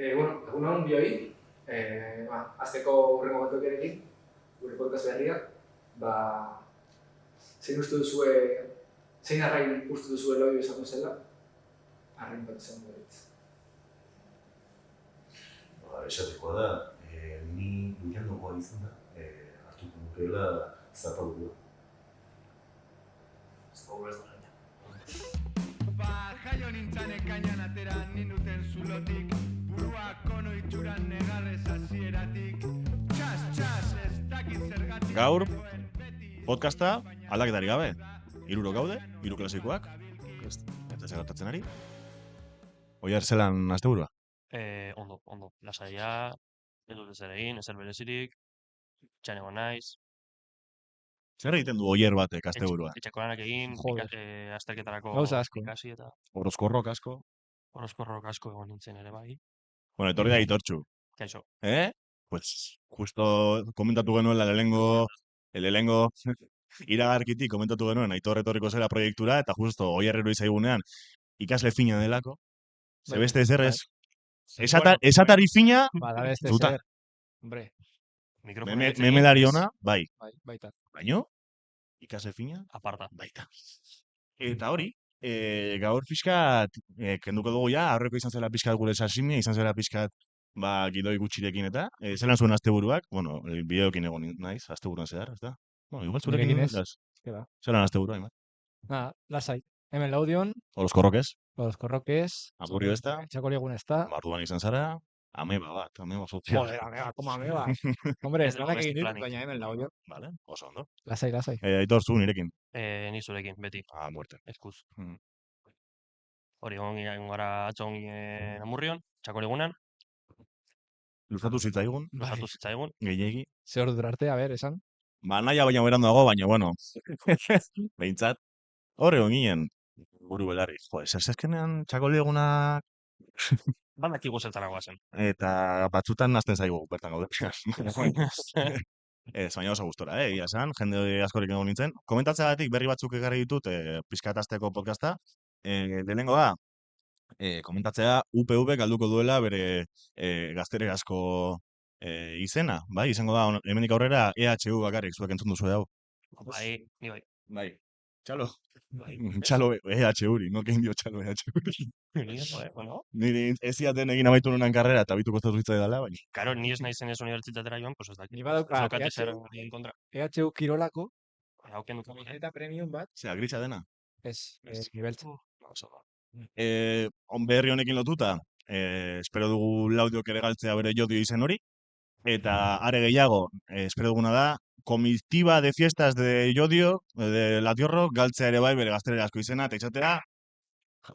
Egun hon bioi, azteko hurrengo batuekin gure podcast berria, zein uste duzue, zein arrain uste duzue lobio izango zela, arrain bat izango dut. Esatekoa da, ni bilandokoa izan da, hartuko nukeela zapaldua. Ez da ez da jaina. Jaio nintzan ekainan atera ninduten zulotik, burua kono itxuran negarrez hasieratik. Txas, ez dakit zergatik. Gaur, podcasta aldaketari gabe. 3 gaude, 3 klasikoak. Eta zer gertatzen ari. Oiar zelan asteburua? Ondo. Lasaia, ez dut ezer egin, ezer berezirik, txanego naiz. Zer egiten du oier batek asteburua? Etxeko lanak egin, azterketarako Gauza asko. ikasi eta Orozkorrok asko. orozkorrok asko egon nintzen ere bai. Bueno, etorri da Aitortxu. Kaixo. Pues justo komentatu genuela lehenengo iragarkitik komentatu genuen Aitor etorriko zela proiektura eta justo oierrero izaigunean ikasle fina delako. Ze beste ezer ez. Esatari fina, Bada beste zuta. zer. Hombre, Memelari ona, bai. baita. Baino, ikasle fina, Aparta. baita. Eta hori, gaur pixkat, kenduko dugu ja, aurreko izan zela pixkat gure sasimia, izan zela pixkat, gidoi gutxirekin eta, zelan zuen asteburuak, bueno, bideokin egon naiz, asteburuan zehar, ez da? Bueno, igual zurekin Nirekin ez. ez. Eba. Zelan asteburua, ima? Lasai. Hemen laudion, Orozkorrok ez, los korrokez, Agurio ez da, txakoli egun ez da. barduan izan zara, ameba sozial. Joder, ameba, como ameba. Hombre, ez Ez dago lanak beste egin ditut, planik. baina hemen laudion. Vale, oso ondo. Lasai. Aitor, zu nirekin. Ni zurekin, beti, Muerte. eskuz. Mm. Hori egon gara atzo ongien Amurrion, txakoli egunan, Luzatu zitzaigun, luzatu zitzaigun. gehiegi. Ze ordu arte, a ber, esan. Naia baina beranduago, baina bueno. Behintzat. Hor egon ginen, buru belarri. Jo, eskenean txakoli egunak Bandakigu zertan zen. eta batzutan nazten zaigu bertan gaude. Ez, baina oso gustora, egia esan, jende askorik egon nintzen. Komentatzeagatik berri batzuk egarri ditut, pizkatazteko podcasta. Lehenengo da, komentatzea UPV galduko duela bere gazteregazko izena, bai? Izango da, hemendik aurrera EHU bakarrik, zuek entzun duzu hau. Bai, ni bai. Bai. Txalo. Bai. Txalo EHUri, no que indio txalo EHUri. Bueno, Niri ez ziaten egin amaitu nunan karrera eta bitu kostatu zitzai dela, baina. karo, ni ez naizen ez unibertsitatera joan, pues ez dakit. Ni badauka Zaukat ezer en kontra. EHU Kirolako, Hauken dut. eta premium bat, Zera, grisa dena. ez, nibeltza. Berri honekin lotuta, espero dugu Laudiok ere galtzea bere jodio izen hori, eta are gehiago, espero duguna da, Comitiva de Fiestas de Llodio, de Latiorro, galtzea ere bai bere gazteregazko izena, eta izatera,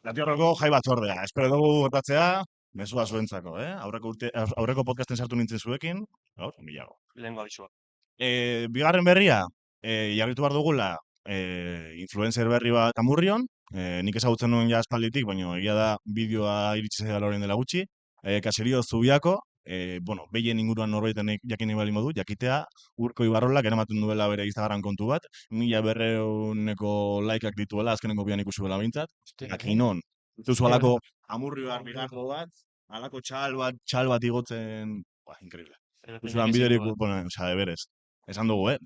Latiorroko jai batzordea. Espero dugu gotatzea, mezua zuentzako, aurreko podcasten sartu nintzen zuekin, gaur, milago. Lehengo abisua. Bigarren berria, jarritu behar dugula, influencer berri bat Amurrion, nik ezagutzen nuen ja aspalditik, baina egia da bideoa iritsi zela orain dela gutxi, Kaserio Zubiako, behien inguruan norbaiten jakin nahi bali modu, jakitea, Urko Ibarrolak eramaten duela bere Instagram kontu bat, 1200 likeak dituela, azkenengo bian ikusi bela bintzat, jakinon, duzu alako Amurrioar bigarro bat, alako txal bat igotzen, increíble. Usuan biderik, berez, esan dugu,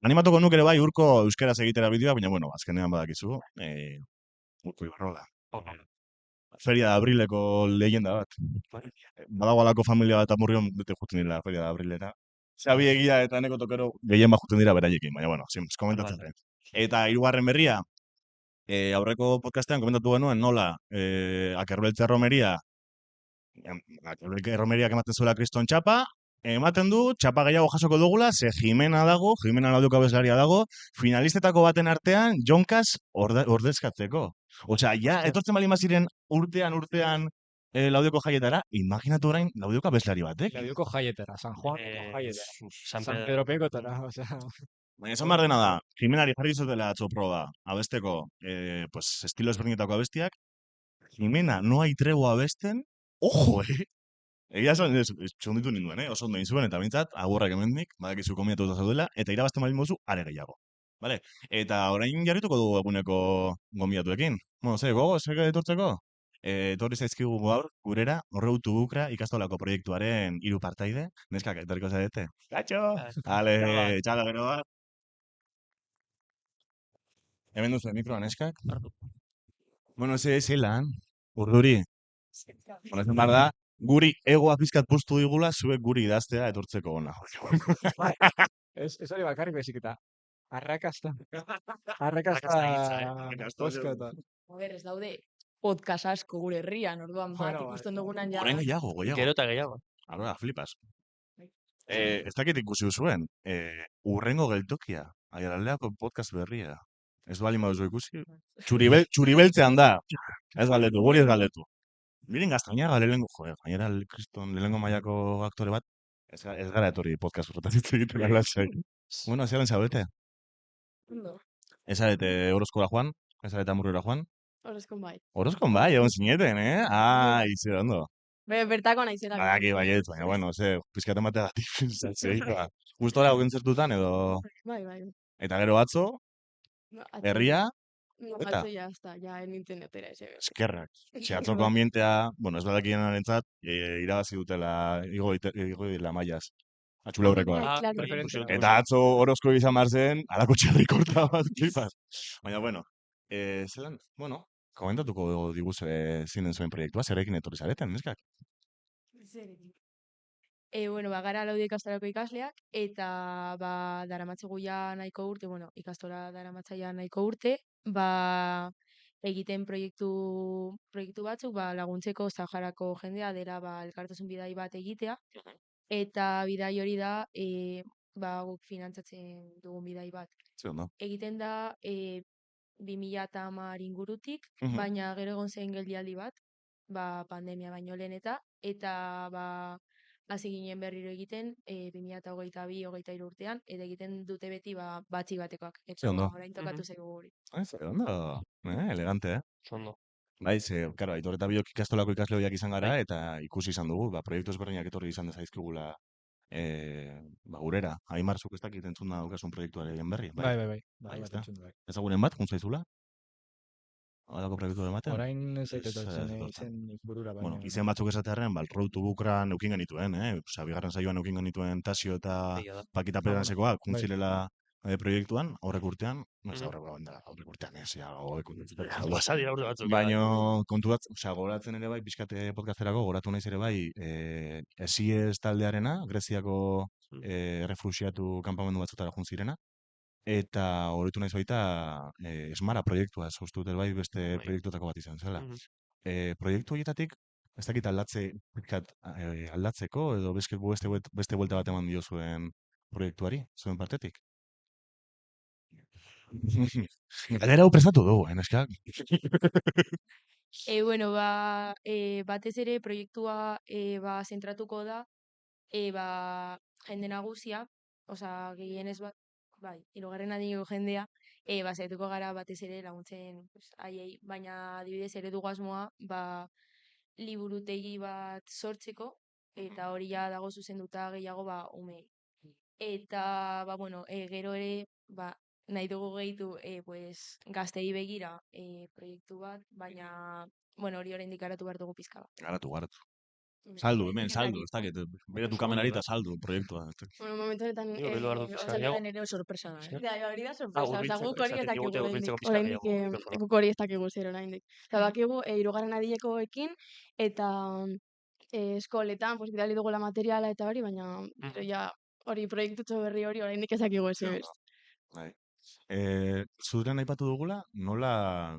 Animatuko nuke ere bai Urko euskeraz egitera bideoa, baina bueno, azkenean badakizu, Urko Ibarrola. Feria de Abrileko leyenda bat. Badago alako familia bat Amurrion dute juten dira Feria de Abrilera. Xabi egia eta eneko tokero gehien bat juten dira beraiekin, baina bueno, komentatzen. Eta hirugarren berria, aurreko podcastean komentatu genuen nola Akerbeltze Romeria, Romeriak ematen zuela Kriston txapa, ematen du, txapa gehiago jasoko dugula, ze Jimena Laudioko abeslaria dago, finalistetako baten artean, Jonkaz ordezkatzeko. Osea, ja, etortzen bali maziren urtean Laudioko jaietara, imaginatu orain Laudioko abeslari batek. Laudioko jaietara, San Juaneko jaietara. San San Pedro Pekotara, osea. Baina esan behar dena da, Jimenari jarri zutela atzo proba, abesteko, estilo ezberdinetako abestiak, Jimena no hay tregua abesten, ojo, Egia esan, txonditu ninduen, oso ondo inzuen, eta bintzat, agurrak emendik, badakizu komiatu eta zaudela, eta irabazten baldin mozu, are gehiago. Vale? Eta orain jarrituko dugu eguneko gonbidatuekin. Bueno, gogo, zer etortzeko? Etorri zaizkigu gaur, gurera, Horreutu Ukra ikastolako proiektuaren 3 partaide. Neskak, etorriko zarete. Gatxo! Ale, txalo, gero bat. Hemen duzu mikroa, neskak. Bueno, zelan, urduri. Bueno, esan behar da, guri egoa pizkat puztu digula, zuek guri idaztea etortzeko ona. Ez hori bakarrik bezik eta arrakasta. Arrakasta hitza, Arrakasta posketa. Ez daude podcast asko gure herrian, orduan bat Bueno, ikusten dugunan ja. Horren gehiago. Gero eta gehiago. Ahora, flipas. Ez dakit ikusi duzuen, urrengo geltokia, Aiaraldeako podcast berria. Ez bali baduzu ikusi, txuribeltzean da. Ez galdetu, guri ez galdetu. Miren Gaztañaga lehengo, gainera kriston lehengo mailako aktore bat, ez gara etorri podcast horretaz hitz egiten alasai. Bueno, zelan zaudete? Ondo, Ez zarete Orozkora joan? Ez zarete Amurrera joan? horrezkon bai. Orozkon bai, egon zineten, Ai, ze ondo. Bertako naizela. Badaki baiet, baina, bueno, pizkat emateagatik. Gustora kontzertutan edo... Bai. Eta gero atzo, herria, No, eta? atzo ya está, ya en internetera ese. eskerrak. Ze atzoko ambientea, bueno, ez badakienentzat, irabazi dutela igo dela mailaz. Atxulaurrekoa. Bai, claro. Preferentzia. Eta atzo Orozko izan behar zen, alako txerrikorta bat, flipas. Baina, bueno, zelan, bueno, komentatuko diguz zinen zuen proiektua, zerekin etorri zareten, neskak? Zerekin. Bueno, gara Laudio ikastolako ikasleak, eta daramatzagu ja nahiko urte, ikastola daramatzaia nahiko urte, egiten proiektu batzuk, laguntzeko Saharako jendea dela elkartasun bidai bat egitea, eta bidai hori da, guk finantzatzen dugun bidai bat. Ze ondo. Egiten da 2010 ingurutik, Mhm. baina gero egon zen geldialdi bat, pandemia baino lehen eta hasi ginen berriro egiten 2022-23 urtean, eta egiten dute beti batzi batekoak. Ze Eta ondo. orain tokatu zaigu guri. Ze ondo. Elegante, Ondo. Bai, karo, Aitor eta biok ikastolako ikasle hoiak izan gara, eta ikusi izan dugu, proiektu ezberdinak etorri izan dezaizkigula gurera. Aimar, zuk ez dakit entzuna daukasun proiektuaren berri. Bai. Bai, Bai, ezta? entzun dut, bai. Ezagunen bat, juntzaizula? Halako proiektu ematen? Orain ez zaitut Ez, izen burura, Bueno, baina... izen batzuk esatearen, Road to Bukra neukin genituen, Osea, bigarren saioan neukin genituen Tasio eta Egia da. Pakita bueno, Pedrasekoak, bai. juntzirela proiektuan, aurrek urtean, Mhm. aurrek urtean, ja, hauek Pasa dira urte batzuk. baino kontu bat, osea, gogoratzen ere bai, pixkate podcasterako, gogoratu naiz ere bai, Esies taldearena, Greziako errefuxiatu kanpamendu batzutara jun zirena, eta oroitu naiz baita Esmara proiektua, uste dut bai beste Bai. proiektuetako bat izan zela. Mhm. Proiektu horietatik, ez dakit aldatzeko, edo beste buelta bat eman diozuen proiektuari, zuen partetik. Galera hau prestatu dugu, neskak? Batez ere proiektua zentratuko da jende nagusia, osea, gehienez hirugarren adineko jendea, saiatuko gara batez ere laguntzen haiei, baina adibidez ere dugu asmoa, liburutegi bat sortzeko, eta hori ja dago zuzenduta gehiago umei. Eta, gero ere, nahi dugu gehitu gaztei begira proiektu bat, baina, hori oraindik garatu behar dugu pizka bat. Garatu. Saldu, hemen, saldu, ez dakit, beretu kamerari eta saldu proiektua. Momentu honetan, Digo, bildu behar du pizka gehiago. ere sorpresa da. Eske? Hori da sorpresa, Hurbiltzeko, guk hori ez esaten dakigu digute hurbiltzeko pizka oraindik, gehiago, mikrofonoa. guk hori ez dakigu zer oraindik. Eta dakigu, hirugarren adilekoekin, eta eskoletan, bidali dugula materiala eta hori, baina hori proiektutxo berri hori oraindik ez dakigu ez. Bai. Zudren aipatu dugula, nola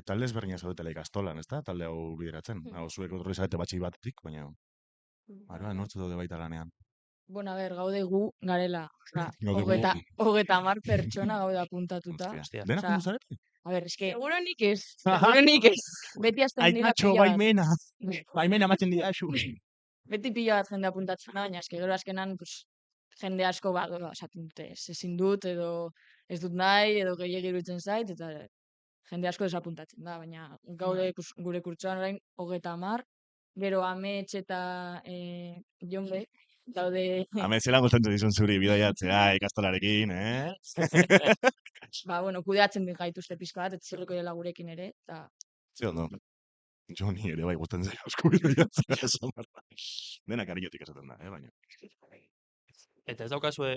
talde ezberdina zaudetela ikastolan, ezta? Talde hau bideratzen. Zuek etorri zarete batxi batetik, baina nortzu daude baita lanean. Gaude gu garela. Gaude gu. 30 pertsona gaude apuntatuta. Hostia. Denak Osea, ondo zarete? Seguro nik ez. Beti azten dira Aitatxo, pila bat. baimena. Baimena ematen dira, Beti pila bat jende apuntatzen da, baina gero azkenan jende asko esaten dute, ezin dut, edo ez dut nahi, edo gehiago iruditzen zait, eta jende asko desapuntatzen da, baina gaude gure kurtsoan orain 30, gero Amets eta Jonbe, daude, Amets zelan gustatzen dizun zuri bidaiatzea ikastolarekin, kudeatzen gaituzte pizka bat, eta zirriko dela gurekin ere, eta Ze ondo. Joni ere bai gustatzen zaio asko bidaia esan behar da. Dena kariotik esaten da, baina. Eta ez daukazue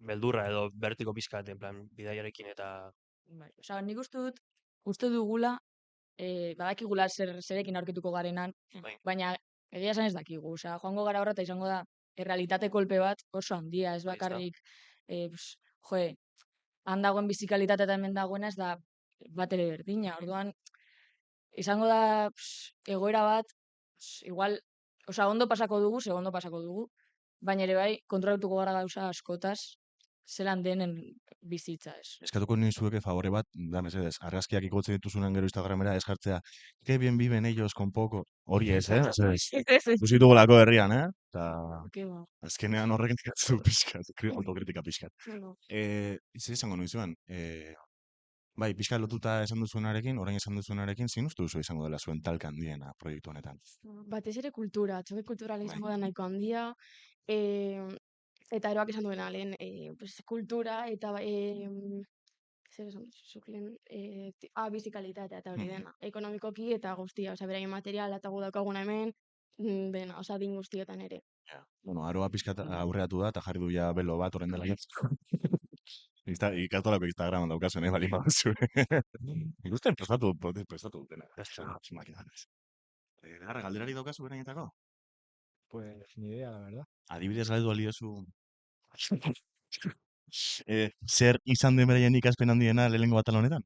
beldurra edo bertiko pizkat, en plan, bidaiarekin eta... Bai, osea, nik uste dugula, badakigula zerekin aurkituko garenan, Bai. baina egia esan ez dakigu. Osea, joango gara horra eta izango da errealitate kolpe bat oso handia, ez Bai, ezta. bakarrik, joe, han dagoen bizikalitate eta hemen dagoena ez da bat ere berdina. Orduan, izango da egoera bat, igual, osea, ondo pasako dugu, baina ere bai, kontrolatuko gara gauza askotaz, zelan denen bizitza, ez. Eskatuko nizueke favore bat, da mesedez, argazkiak ikotzen dituzunan gero Instagramera, ez jartzea, que bien viven ellos con poco. Hori ez, mesedez. Ez. Duzitugolako herrian, Eta Ke ba. azkenean horrekin du pixkat, autokritika pixkat. Bueno, Zer esango nuizuen, bai, pixkat lotuta esan duzuenarekin, orain esan duzuenarekin, zin uste duzu izango dela zuen talka handiena proiektu honetan. Batez ere kultura, txoke kulturala Bai. izango da nahiko handia, eta eroak esan duena lehen, kultura eta zer esan zuk lehen, bizikalitatea eta hori Mhm. dena, ekonomikoki eta guztia, osea, beraien materiala eta gu daukaguna hemen, dena, osea, din guztietan ere. Bueno, aroa pixkat aurreatu da, eta jarri du ja belo bat horren dela jatzeko. Ikastolako Instagraman daukazuen, bali baduzu. Ikusten prestatu dutena. Garra, galderari daukazu berainetako? Pues ni idea, la verdad. Adibidez galdu aliozu. Zer izan den beraien ikaspen handiena lehenengo atal honetan?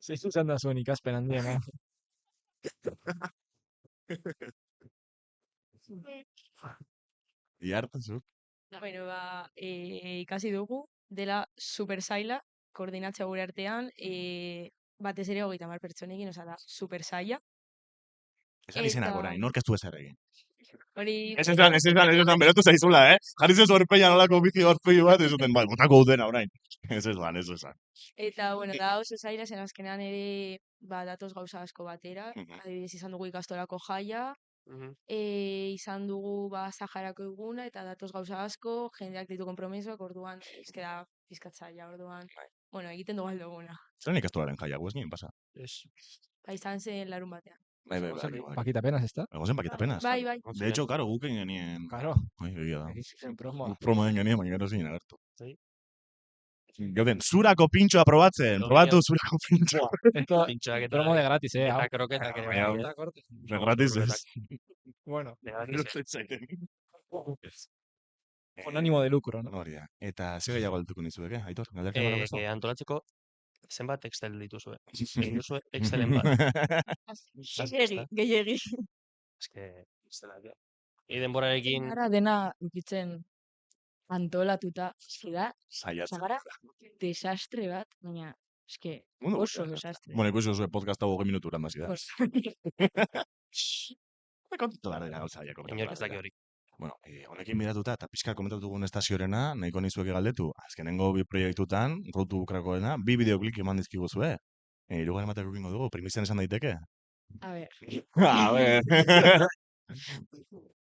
Zein izan da zuen ikaspen handiena. Iartan zuk? Bueno, ikasi dugu, dela super zaila, koordinatzea gure artean, batez ere 30 pertsonekin, osea, da super zaila. Esan izenak Eta- orain, nork ez du ezer egin. Hori... Ez esan, berotu zaizula, Jarri zez horpeia nolako bizi horpeiu bat, ez duten, bai, botako dutena orain. Ez esan. Eta, bueno, da oso zaila, zen azkenean ere, datoz gauza asko batera, Mhm. adibidez izan dugu ikastolako jaia, Mhm. izan dugu Saharako eguna, eta datoz gauza asko, jendeak ditu konpromisoak, orduan, da pizkatzaia, orduan, bueno, egiten dugu alduguna. Zeren ikastolaren jaia, guaz nien pasa. Ez. Izan zen larun batean. Bai. Paquita apenas está. Egozen pakita penas. Bai, bai. De hecho, karo, guk egin genien. Claro. Bai, egia da. En promo. Guk promo egin genien, baina gero zinen agertu. Bai. Gauden, zurako pintxoa probatzen. Edo Probatu ginen- zurako pintxoa. Esto Pintxoak eta... promo de gratis, Eta hau. kroketak ere. Baina, bai, Eta corte. Gratis ez. Bueno, De gratis, con ánimo de lucro, ¿no? Hori da. Eta ze gehiago altuko nizueke, Aitor? Galdetzen badaukazu? antolatzeko zenbat Excel dituzue. Egin duzue Excelen bat. Gehiegi. Eske, Excelak, denborarekin... Gara dena ukitzen antolatuta, da, Saiatzen. gara desastre bat, baina, eske, Ondo oso guztia. desastre. Bueno, ikusi zuen podcast hau 20 minuturan basi da. Oso. Kontatu behar dira gauza, ja, Inork ez daki hori. Bueno, honekin miratuta, eta pixka komentatu dugun estaziorena, nahiko nizueke galdetu. Azkenengo bi proiektutan, Rotu Ukrakoena, 2 bideoklik eman dizkigu zue. Hirugarren batek egingo dugu, primizien esan daiteke? A ber, A ver.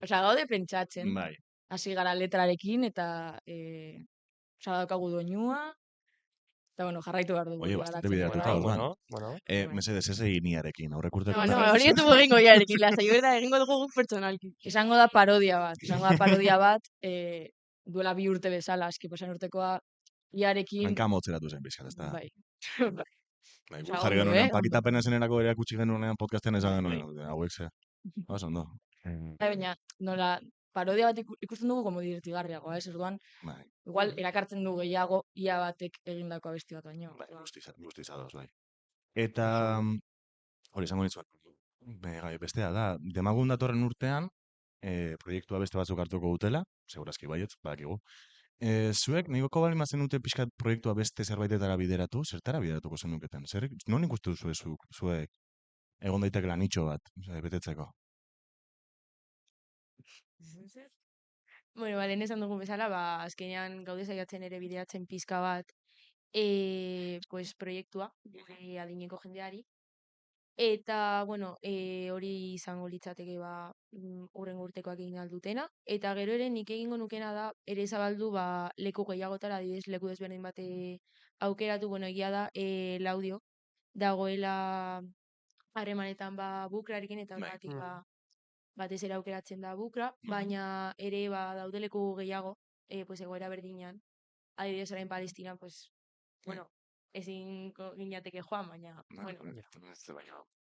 osea, gaude pentsatzen, Bai. hasi gara letrarekin, eta, osea, daukagu doinua, eta, bueno, jarraitu behar dugu. Oie, bastante garatzen. bideratuta, Bai. orduan. Bueno. Mesedez, ez egin niarekin, aurrekurteko. No, hori ez dugu egingo jarekin, lasai, hori da, egingo dugu guk pertsonalki. Izango da parodia bat, duela 2 urte bezala, eski pasan urtekoa, iarekin, Hanka motzeratu zen bizkat, ez da. bai. Bai, Osea, jarri ondo, genuenean, ondo. pakita penesenerako ere akutsi genuenean podcasten esan genuen, hauek ze. Oso ondo. Baina, nola, parodia bat ikusten dugu como divertigarriagoa, ez? Orduan, Bai, igual erakartzen du gehiago ia batek egindako abesti bat baino. bai, guztiz ados, bai. Eta, hori esango nitzuen, bestea da, demagun datorren urtean, proiektua beste batzuk hartuko dutela, segurazki baietz, badakigu. Zuek, nahiko bali mazen dute pixkat proiektua beste zerbaitetara bideratu, zertara bideratuko zenuketen? Non ikustu duzu zuek egon daitekela nitxo bat, betetzeko? Bueno, lehen esan dugun bezala, azkenean gaude saiatzen ere bideatzen pizka bat, pues, proiektua, gure adineko jendeari. Eta, bueno, hori izango litzateke hurrengo urtekoak egin aldutena. Eta gero ere nik egingo nukena da, ere zabaldu leku gehiagotara, adibidez leku desberdin bate aukeratu, bueno, egia da, Laudio dagoela harremanetan bukrarekin eta Bai. horregatik batez ere aukeratzen da bukra, baina ere daudeleku gehiago, pues egoera berdinean. Adibidez, orain Palestinan, pues, bueno, ezin ginateke joan, baina, bueno,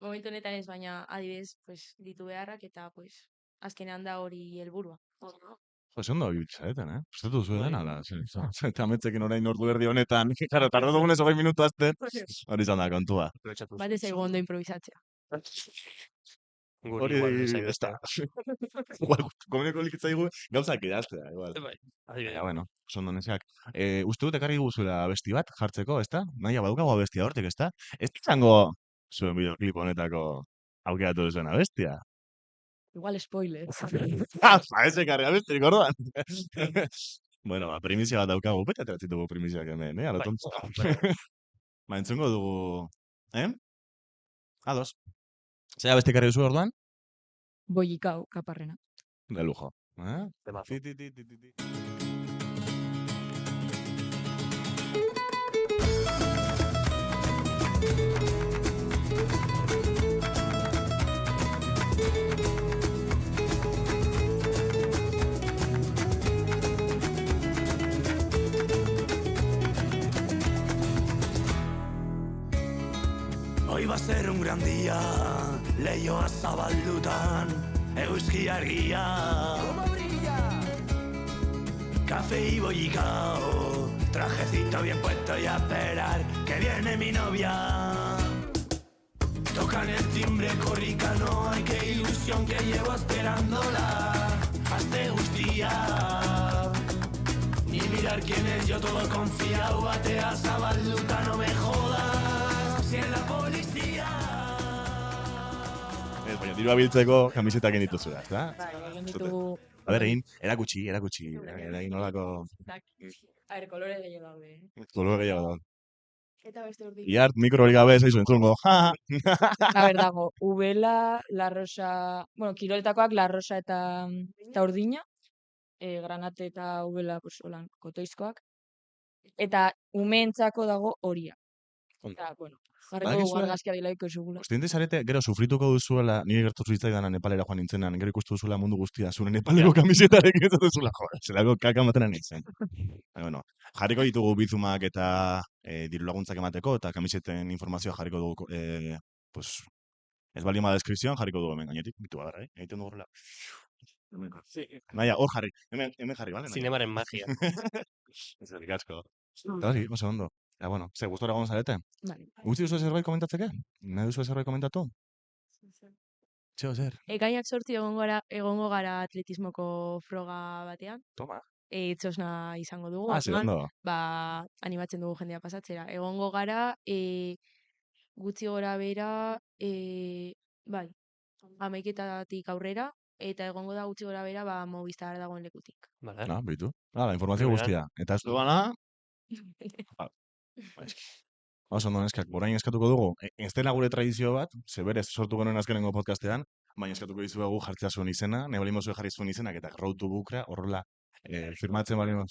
momentu honetan ez, baina adibidez, pues, ditu beharrak eta, pues, azkenean da hori helburua. Jo, ze ondo ibiltzen, Prestatu zuen Bai. ala, eta ametzekin orain ordu erdi honetan, claro, tardatu dugunez 20 minutu azten, hori izan da kontua. Aprobetxatu Batez zaigu ondo improvisatzea. Guri Hori, igual ez zainbeste. da. Igual, komuneko likitzaigu gauzak idaztea, igual. Bai, adibidez. Baina, bueno, oso ondo nesak. Uste dut ekarri guzuela abesti bat jartzeko, ezta? Naia, badukago abestia hortik, ezta? Ez izango zuen bideoklip honetako aukeratu duzuen abestia. Igual spoiler. Ez ekarri abestirik orduan. Bueno, primizia bat daukagu, bete ateratzen dugu primiziak hemen, alo Bai. tonto. Ba, entzungo dugu, Ados. Zer abesti ekarri duzu orduan? Boikau, kaparrena. De lujo. Temazo. Ti, ti, ti, ti, ti, ti. Hoy va a ser un gran día, leioa zabaldutan, eguzki argia. ¿Cómo brilla? Café y bollicao, trajecito bien puesto y a esperar que viene mi novia. Tocan el timbre corricano, ay qué ilusión que llevo esperándola. Hazte guztia, ni mirar quién es, yo todo confiado, batea zabalduta, no me jodas, si es la policía. Baina, dirua biltzeko kamisetak egin dituzula, ezta? Bai, egin ditugu... A ber, egin, erakutsi, egin nolako A ver, kolore gehiago daude. kolore gehiago da. Eta beste urdi. Iart, mikro hori gabe, zaizu entzungo. A ber, dago, ubela, la rosa... Bueno, kiroletakoak la rosa eta urdina. Granate eta ubela, pues, holan, kotoizkoak. Eta umeentzako dago horia. Eta, bueno, jarriko dugu Badakizue- argazkia dilaiko zugula. Kostiente zarete, gero sufrituko duzuela, nire gertatu zitzaidan Nepalera joan nintzenan, gero ikustu duzuela mundu guztia, zure Nepaleko kamisetarekin ez duzula, joder, zelako kaka ematen nintzen. Bueno, jarriko ditugu bizumak eta diru laguntzak emateko, eta kamiseten informazioa jarriko dugu, pues, ez bali ma deskripzioan jarriko dugu hemen gainetik, bitu agarra, egiten dugu horrela. Naia, hor jarri, hemen jarri, bale? Zinemaren magia. Eskerrik asko. Eta hori, oso ondo. Ja, bueno, ze, gustora egon zarete? Vale. Utzi duzu zerbait komentatzeke? Nahi duzu zerbait komentatu? Txeo, zer? Ekainak 8 egongo gara atletismoko froga batean. Toma. Txosna izango dugu. Ah, zer orduan, ondo. animatzen dugu jendea pasatzera. Egongo gara, gutxi gora bera, bai, 11:00 aurrera, eta egongo da gutxi gora bera, Movistar dagoen lekutik. Vale. Na, bitu. Hala, informazio Primeran. guztia. Eta ez du gana, oso ondo neskak, orain eskatuko dugu, ez dela gure tradizio bat, ze berez sortu genuen azkenengo podcastean, baina eskatuko dizuegu jartzea zuen izena, ne balimo zuen jarri zuen izenak, eta Road to Bukra, horrela, firmatzen balimo.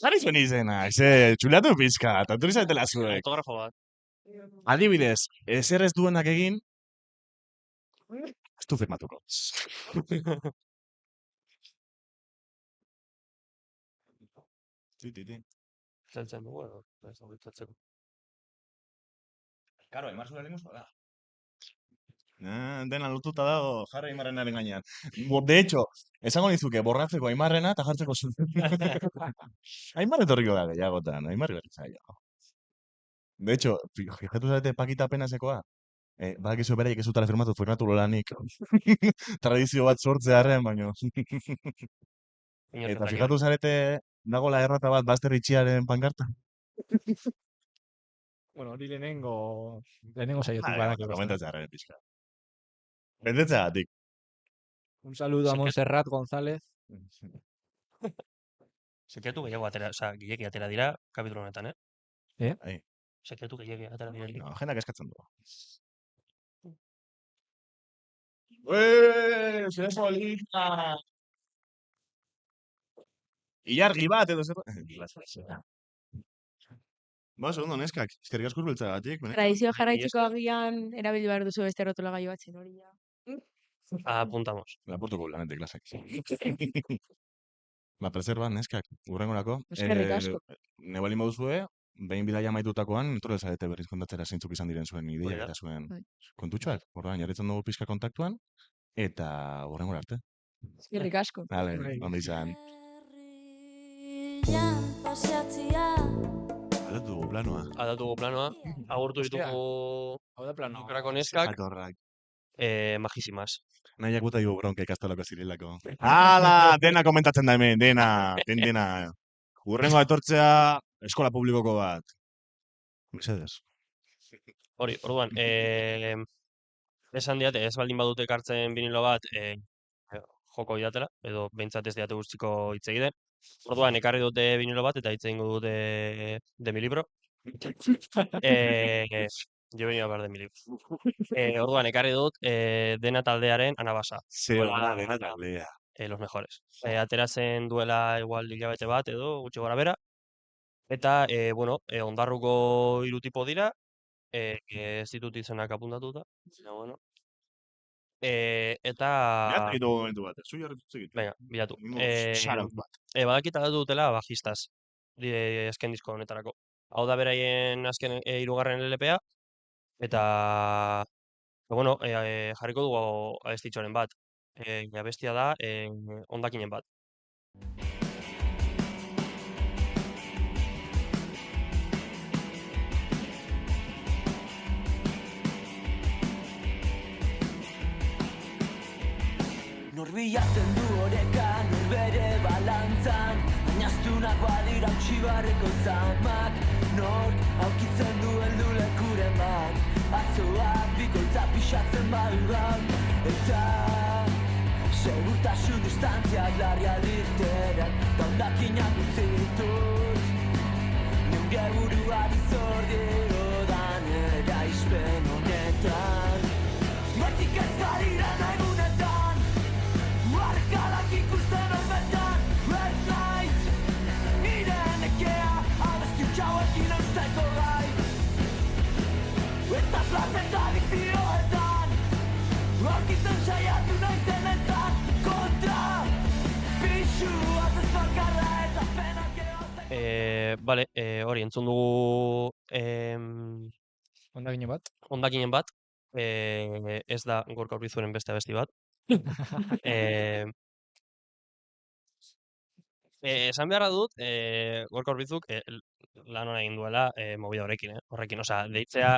Jarri zuen izena, ze, txulatu pizka, eta turi zaitela zuek. Autografo bat. Adibidez, ezer ez duenak egin, ez du firmatuko. Zeltzen dugu, edo, ez da gutzatzeko. Karo, Aimar zure lehenko da. Dena lotuta dago, jarri Aimarrenaren gainean. De hecho, esango nizuke, borratzeko Aimarrena eta jartzeko zuen. Aimar etorriko da gehiagotan, Aimar berri zaio. De hecho, fijatu zarete Pakita Penasekoa, badakizu beraiek ez zutela firmatu lolanik. Tradizio bat sortzearen, baino. Eta fijatu zarete, dagoela errata bat Baster Itxiaren pankarta. Bueno, hori lehenengo saiotik badaki. Komentatzea pixka. Bentetzeagatik. Un saludo a Montserrat González. Sekretu gehiago atera, gehiagi atera dira kapitulu honetan, Ai. Sekretu gehiagi atera dira. No, jendak eskatzen du. ¡Ze polita! Ilargi bat edo zer... Ba, oso ondo, neskak. Eskerrik asko hurbiltzeagatik, benetan. Tradizio jarraitzeko agian erabili behar duzu beste rotulagailu batzen hori ja. Apuntamos. Lapurtuko lanetik klasek. Ba, preserba, neskak, urrengorako. Eskerrik asko. Ne balin baduzue, behin bidaia amaitutakoan, etorri zarete berriz kontatzera zeintzuk izan diren zuen Hori ideiak da. eta zuen Bai. kontutxoak. Orduan, jarritzen dugu pixka kontaktuan, eta urrengora arte. Eskerrik asko. Dale, Bai. ondo izan. Aldatu dugu planoa. Aldatu dugu planoa. Agurtu Hostia. ditugu Hau da plano. bukerako neskak. Atorrak. Majisimas. Nahiak bota digu bronka ikastolako zirelako. Hala, dena komentatzen da hemen, dena, dena. Urrengoa etortzea eskola publikoko bat. Mesedez. Hori, orduan, esan diate, ez baldin badute ekartzen vinilo bat, joko idatela, edo behintzat ez diate guztiko hitz egiten. Orduan, ekarri dute vinilo bat, eta hitz egingo dute de mi libro. Yo venía a hablar de mi libro. Orduan, ekarri dut dena taldearen anabasa. Zeba, dena taldea. Los mejores. Atera zen duela igual hilabete bat edo gutxi gora bera. Eta, bueno, ondarruko hiru tipo dira. Ez ditut izenak apuntatuta. Baina, bueno. Eta... Bilatu egiten momentu bat, zu jarritu egiten. Venga, bilatu. Shoutout bat. Badakit aldatu dutela bajistas. Azken disko honetarako. Hau da beraien azken hirugarren LPA. Eta... bueno, jarriko dugu abestitxoren bat. Abestia da hondakinen bat. Norbilatzen du oreka, norbere balantzan Ainastunak badira utxibarreko zamak Nork aukitzen du heldu lekuren bat Atzoak bikoitza pixatzen badugan Eta segurtasun distantziak larria dirteran Da hondakinak utzi ditut Neure buruari zor diodan eraispen honetan Batik ez garira egunetan Arkalak ikusten horbetan Ez naiz Nire nekea Abesti utxauekin eusteko gai Ez da plazen tradizioetan Aurkitzen saiatu naizenetan Kontra Pixu atez bakarra eta penak eozteko Bale, hori, entzun dugu Hondakinen bat. hondakinen bat. Ez da Gorka Urbizuren beste abesti bat. Esan beharra dut, Gorka Urbizuk lan hona egin duela movida horrekin, osea, deitzea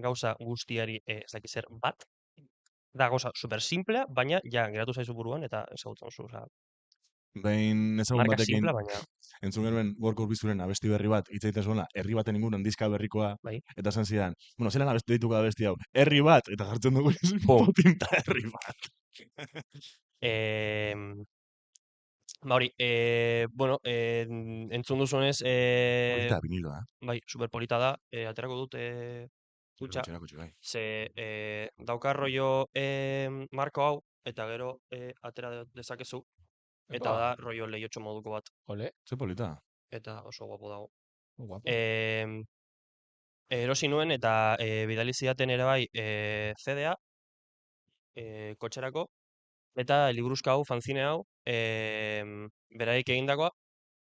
gauza guztiari ez dakit zer bat, da gauza super simplea, baina ja geratu zaizu buruan eta ezagutzen zu, osea, Behin ezagun marka batekin simplea, baina entzun genuen Gorka Urbizuren abesti berri bat, hitz egiten zuela, herri baten inguruan diska berrikoa, bai. eta esan zidan, bueno, zelan abesti dituko abesti hau, herri bat, eta jartzen dugu Bom. tinta herri bat. Ba hori, bueno, entzun duzunez, Polita viniloa, bai, superpolita da, aterako dut kutxa, Kutxa, bai. ze dauka rollo marko hau, eta gero atera dezakezu, eta Epa. da rollo lehiotxo moduko bat, Ole, Ze polita. eta oso guapo dago. guapo. Erosi nuen eta bidali zidaten ere bai CD-a kotxerako, eta liburuzka hau, fanzine hau, beraik egindakoa,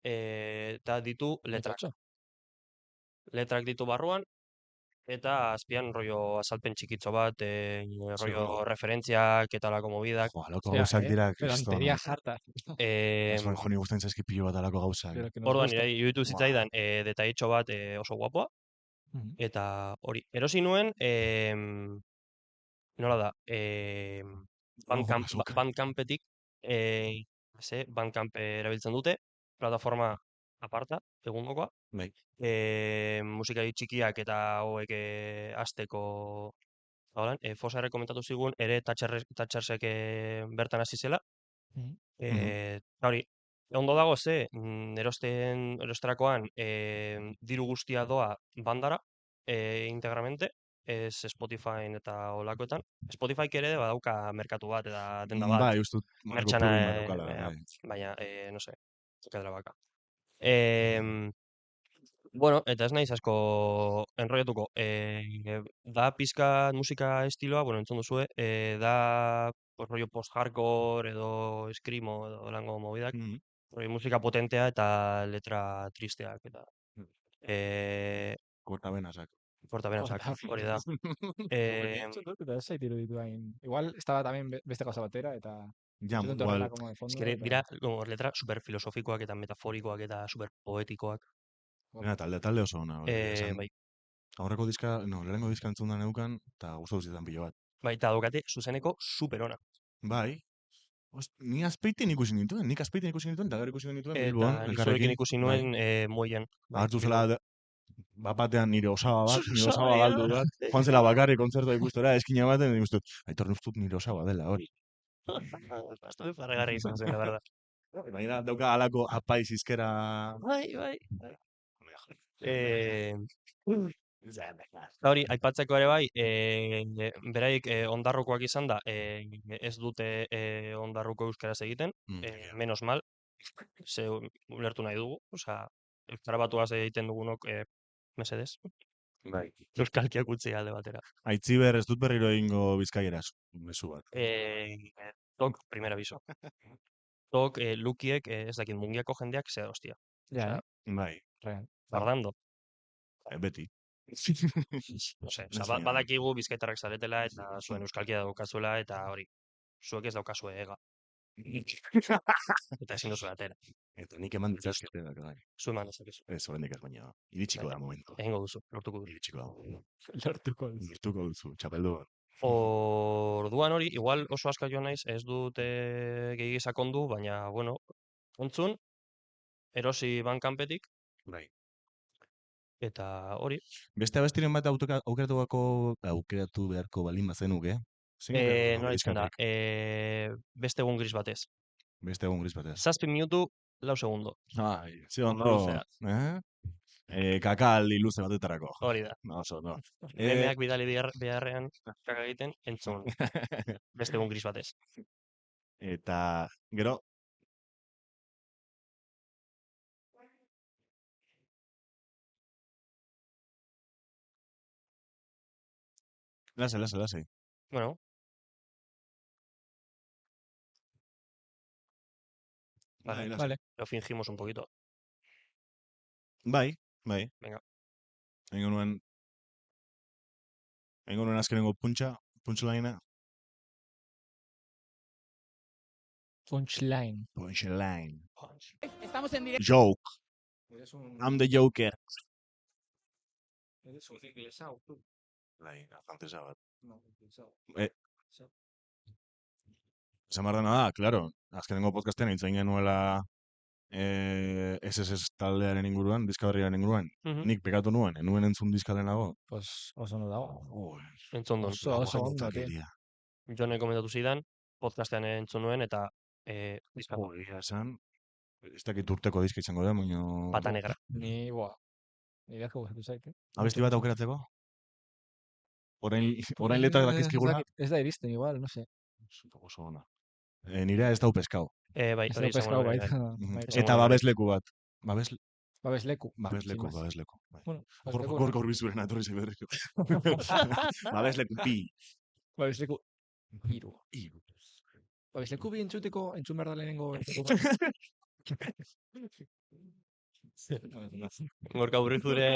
eta ditu letrak. Letratxo. Letrak ditu barruan, eta azpian rollo azalpen txikitzo bat, rollo referentziak eta lako movidak. Jo, alako Hostia, gauzak dira, Pedanteria kriston. jarta. Esman joni gustatzen zaizki pilo bat alako gauzak. Pero que nos Orduan, gusta. nire iruditu zitzaidan detailitxo bat oso guapoa, Mhm. eta hori, erosi nuen, nola da, azúcar. Bandcampetik, Bandcamp erabiltzen dute, plataforma aparta, egungokoa, Bai. musikari txikiak eta hauek hasteko holan, Fosarrek komentatu zigun, ere Tatxersek bertan hasi zela. Mhm. Hori, ondo dago ze, erosterakoan diru guztia doa bandara, integramente, ez Spotify eta olakoetan. Spotifyk ere badauka merkatu bat eta denda bat, Bai, uste dut, mertxana, plugin bat daukala, bai. baina, no sé, kadra baka. Bueno, eta ez naiz asko enrollatuko. Da pizka musika estiloa, bueno, entzun duzue, da pues, rollo post-hardcore edo screamo edo lango movidak. Mhm. Rollo musika potentea eta letra tristeak eta eh, Kortabenasak. portabenasak, hori da. Ni entzun dut, eta ez zait iruditu hain. Igual, estaba también beste gauza batera, eta Ja, entzun dut igual, horrela como de fondo, Eske eta... dira como letra super filosofikoak eta metaforikoak eta super poetikoak. talde oso ona, esan. Bai. Aurreko diska, no, lehenengo diska entzun da neukan, eta gustatu zidan pilo bat. Bai, eta daukate zuzeneko super ona. Bai, ni azpeiten ikusi nituen, eta gero ikusi nituen Bilbon, Eta zurekin elkarrekin. ikusi nuen Moien. Bai, Hartu Bilbon. zela batean nire osaba bat, Zure nire osaba osaba, galdu bat. Joan zela bakarrik kontzertua ikustera, eskina baten, eta ustut, aitor ustut nire osaba dela, hori. Bastante farregarri izan zen, la verdad. Baina dauka alako apaiz izkera... Bai. Eta hori, aipatzeko ere bai, beraik ondarrukoak izan da, ez dute ondarruko euskaraz egiten, menos mal, ze ulertu nahi dugu, osea, euskara batuaz egiten dugunok, mesedez. Bai. Euskalkiak utzi alde batera. Aitziber, ez dut berriro egingo bizkaieraz, mezu bat. Tok, primer aviso. Tok, lukiek, ez dakit, mungiako jendeak, zer hostia. Ja, Bai, real. Tardando. beti. No sé, oza, badakigu bizkaitarrak zaretela eta zuen euskalkia daukazuela eta hori, zuek ez daukazue ega. Eta ezin duzu atera. Eta nik eman ditzazkete da, bai. Zu eman dezakezu. Ez, oraindik ez baina, iritsiko da momentu. Egingo duzu, lortuko duzu. Iritsiko da. Lortuko duzu, txapeldu. Orduan hori, igual oso aska joan naiz, ez dut gehi sakondu, baina, bueno, entzun, erosi bankanpetik, Bai. eta hori. Beste abestiren bat aukeratu beharko balin bazenuke. Nola ditzen da, beste egun gris batez. Beste egun gris batez. 7 minutu, 4 segundo. Ai, ze ondo. Kakal iluze batetarako. Hori da. Oso, no. Memeak bidali beharrean, kaka egiten, entzun. Beste egun gris batez. Eta, gero, Lasai. Bueno. Vale. Lo fingimos un poquito. Bai. Venga. Egingo nuen azkenengo punchline. Punchline. Estamos en directo. Joke. I'm the Joker. Eres un inglesao, tú. Bai, francesa bat. No, inglesao. Esan behar dena da, claro, azkenengo podcastean intzain genuela SSS taldearen inguruan, diska berriaren inguruan. Nik pekatu nuen, enuen entzun diska lehenago. Pues oso no dago. Entzun duen. Oso ondo, tío. Jone komentatu zidan, podcastean entzun nuen, eta diska. Esan, ez dakit urteko diska izango da, baina... Pata negra. Ni beharko gustatu zait, Abesti bat aukeratzeko? Orain letrak dakizkigula? Ez da iristen igual, no sé. Oso ona. Nirea ez dau peskau. Bai, hori izango bai. Eta babesleku bat. Babesleku. Bueno, gaur bizuren atorri zei berriko. Babesleku bi. Babesleku hiru. Babesleku bi entzun behar da lehenengo. Gorka Urrizure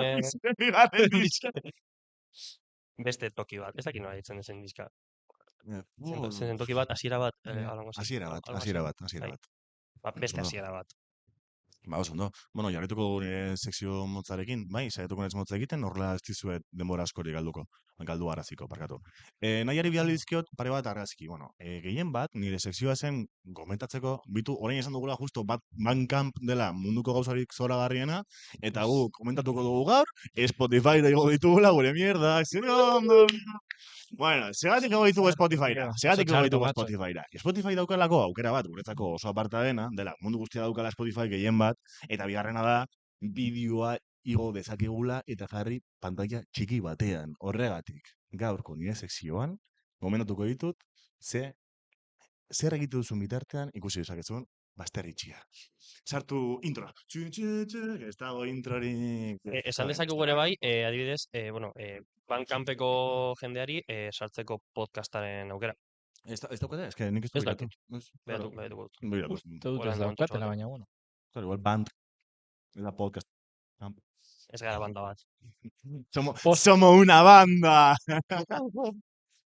beste toki bat, ez dakit nola ditzen zen diska. Zen toki bat, hasiera bat. Hasiera bat. Beste hasiera bat. Ba, oso ondo. Bueno, jarrituko gure sekzio motzarekin, bai, saiatuko naiz motza egiten, horrela ez dizuet denbora askori galdu araziko, parkatu. Nahiari bidali dizkiot pare bat argazki, bueno, gehien bat, nire sekzioa zen gomentatzeko, bitu, orain esan dugula justo Bandcamp dela munduko gauzarik zoragarriena, eta gu komentatuko dugu gaur, Spotify da igo ditugula gure mierda, bueno, segatik ego ditugu Spotifyra. Spotify daukalako aukera bat, guretzako oso aparta dena mundu guztia daukala Spotify gehien bat, eta bigarrena da, bideoa igo dezakegula eta jarri pantalla txiki batean. Horregatik, gaurko nire sekzioan, gomendatuko ditut, zer egitu duzun bitartean ikusi dezakezun Basterritxia. Sartu intro. Ez dago introrik. Esan dezakegu ere bai, adibidez, Bandcampeko jendeari sartzeko podcastaren aukera. Ez daukate? Ez que nik ez Ez dut dakit. Behatu dut. Begiratu. Uste dut ez Orain da daukatela, montxo baina, bueno. Claro, igual band. Ez da podcast. Ez gara banda bat. Somos una banda!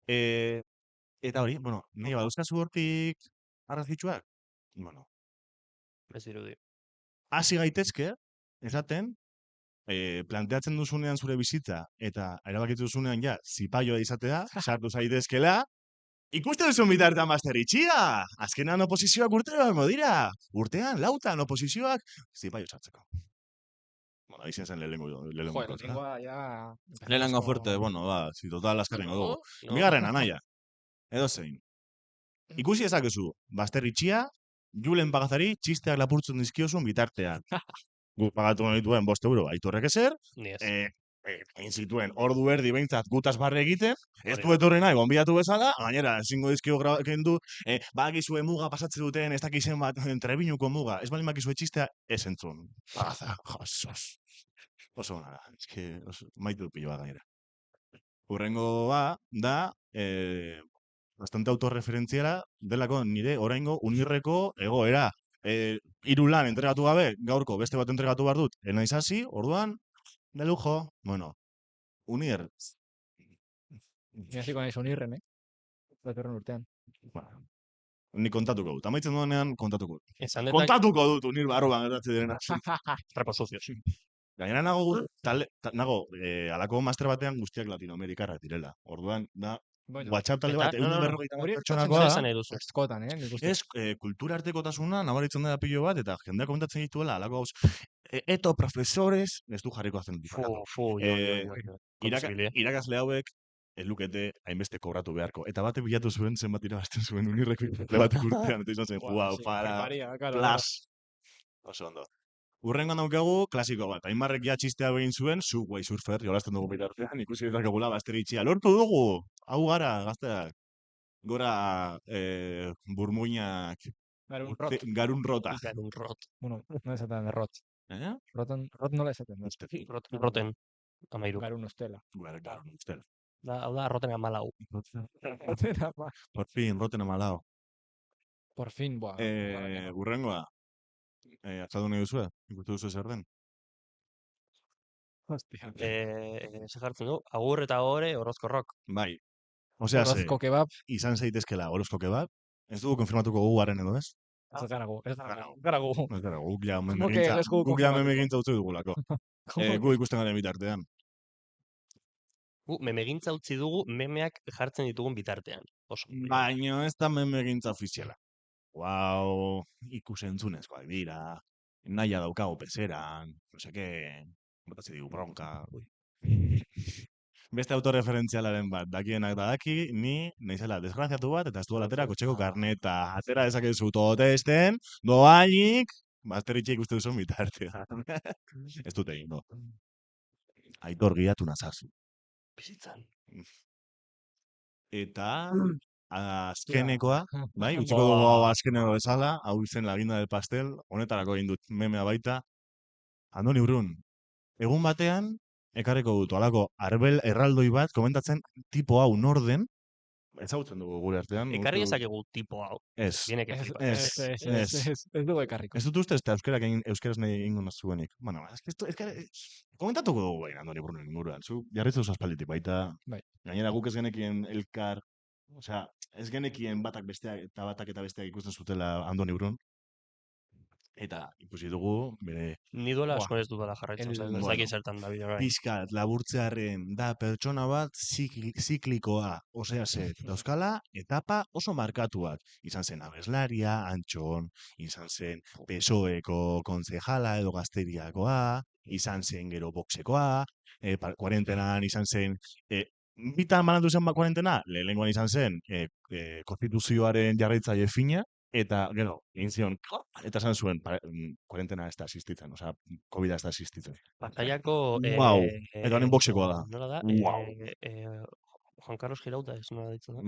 Eta hori, bueno, nahi badauzkazu hortik arrazitxuak? Bueno, Ez dirudi. hasi gaitezke, esaten, planteatzen duzunean zure bizitza, eta erabakitu duzunean ja, zipaioa izatea, sartu zaitezkela, ikusten duzun bitartean Basterritxia! Azkenan oposizioak urtero emango dira! Urtean, lautan oposizioak, zipaio sartzeko. Bueno, ahí zen lehenengo. Joder, lehenengoa ya... Lehenengo fuerte, bueno, ba, si total askarrengo dugu. No? Bigarren, anaia. Edo zein. Ikusi ezakezu, Basterritxia, Julen Pagazari txisteak lapurtzen dizkiozun bitartean. Guk pagatu genituen 5 euro, Aitorrek ezer, Ni ez. egin zituen ordu erdi behintzat gutaz barre egiten, ez Hori du etorri nahi, gonbidatu bezala, gainera, ezingo dizkio kendu, bakizue muga pasatze duten, ez dakizen bat, Trebiñuko muga, ez baldin bakizue txistea, ez entzun. Paza, josos. Oso ona da, maitu dut pilo bat gainera. Hurrengoa da, bastante autorreferentziala delako nire oraingo unirreko egoera. 3 lan entregatu gabe, gaurko beste bat entregatu behar dut, naiz hasi, orduan, de lujo. Bueno, unir. Ni hasiko naiz unirren, datorren urtean. Bueno, ni kontatuko dut. Amaitzen duenean kontatuko dut. Esan detak Kontatuko dut unir barruan gertatzen direna. trapos sucios. Gainera nago alako master batean guztiak latinoamerikarrak direla. Orduan, da, Bueno, WhatsApp talde bat, Eta- no, no, no, 150 hori pertsonakoa Zer da. esan nahi duzu? askotan, nik uste. Ez, kultura artekotasuna nabaritzen da pilo bat, eta jendeak komentatzen dituela, alako gauz, eto profesores, ez du jarriko hazen dut. Irakasle hauek, ez lukete hainbeste kobratu beharko. Eta batek bilatu zuen, zenbat irabazten zuen unirreko ikasle batek urtean, eta izan zen, wow, para, plas. Oso ondo. Urrengoan daukagu, klasiko bat. Aimarrek ja txistea egin zuen, Subway Surfer, jolasten dugu bitartean, ikusi dezakegula Basterritxia. Lortu dugu! Hau gara, gazteak. Gora burmuinak, Garun rot. garun rota. Garun rot. Bueno, no esaten rot. Rot nola esaten. Roten. Amairu. Garun ustela. Garun ustela. Hau da, roten 14. Por fin, roten amalao. Por fin, boa. Urrengoa. Atzadu nahi duzue? Ikustu duzu zer den? Hostia. Ze jartzen du, agur eta gore, orozko rock. Bai. Osea, Orozko kebab. izan zaitezkela orozko kebab. Ez dugu konfirmatuko gu garen edo ez? Ez gara gu. Ez gara gu, guk ja ¿Cómo que ez gu memegintza konfirmatuko? utzi dugulako. Gu ikusten garen bitartean. Memegintza utzi dugu memeak jartzen ditugun bitartean. Oso. Baina ez da memegintza ofiziala. Guau, ikusentzunezkoak dira, naia daukago pezeran, no seke, botatze digu bronka. Beste autorreferentzialaren bat, dakienak da daki, ni naizela desgraziatu bat, eta ez duela atera kotxeko karneta. Atera dezakezu totesten, doainik, Basterritxia ikusten duzun bitartean. Ez dut egin, no. Aitor guiatu nazazu. Bizitzan. Eta azkenekoa, bai, utziko dugu hau azkeneko bezala, hau izen la guinda del pastel, honetarako egin dut memea baita. Andoni Urrun, egun batean, ekarriko dut, alako arbel erraldoi bat, komentatzen tipo hau norden, ezagutzen dugu gure artean. Ekarri ezakegu tipo hau. Ez. Bienek ez. Ez dugu ekarriko. Ez dut uste, ez da euskeraz nahi ingo nazuenik. Bueno, komentatuko dugu baina Andoni Urrunen inguruan. Zu jarritzu aspalditik baita. Bai. Gainera guk ez genekien elkar, osea, ez genekien batak eta besteak ikusten zutela Andoni Urrun. Eta ikusi dugu, bere Ni duela asko ez dudala jarraitzen. Ez dakit zertan da bideo. pixkat laburtzearen da pertsona bat ziklikoa, osea dauzkala etapa oso markatuak. Izan zen abeslaria, Antxon, izan zen PSOEko konzejala edo gazteriakoa, izan zen gero boxekoa, kuarentenan izan zen, bitan banatu zen kuarentena, lehenengoan izan zen konstituzioaren jarraitzaile fina, eta gero, egin zion, eta esan zuen, kuarentena ez da asistitzen, osea, COVID ez da asistitzen. Pantaiako... Wow, eta honen boxekoa da. Nola da? Wow. Juan Carlos Girauta, ez nola ditzen da?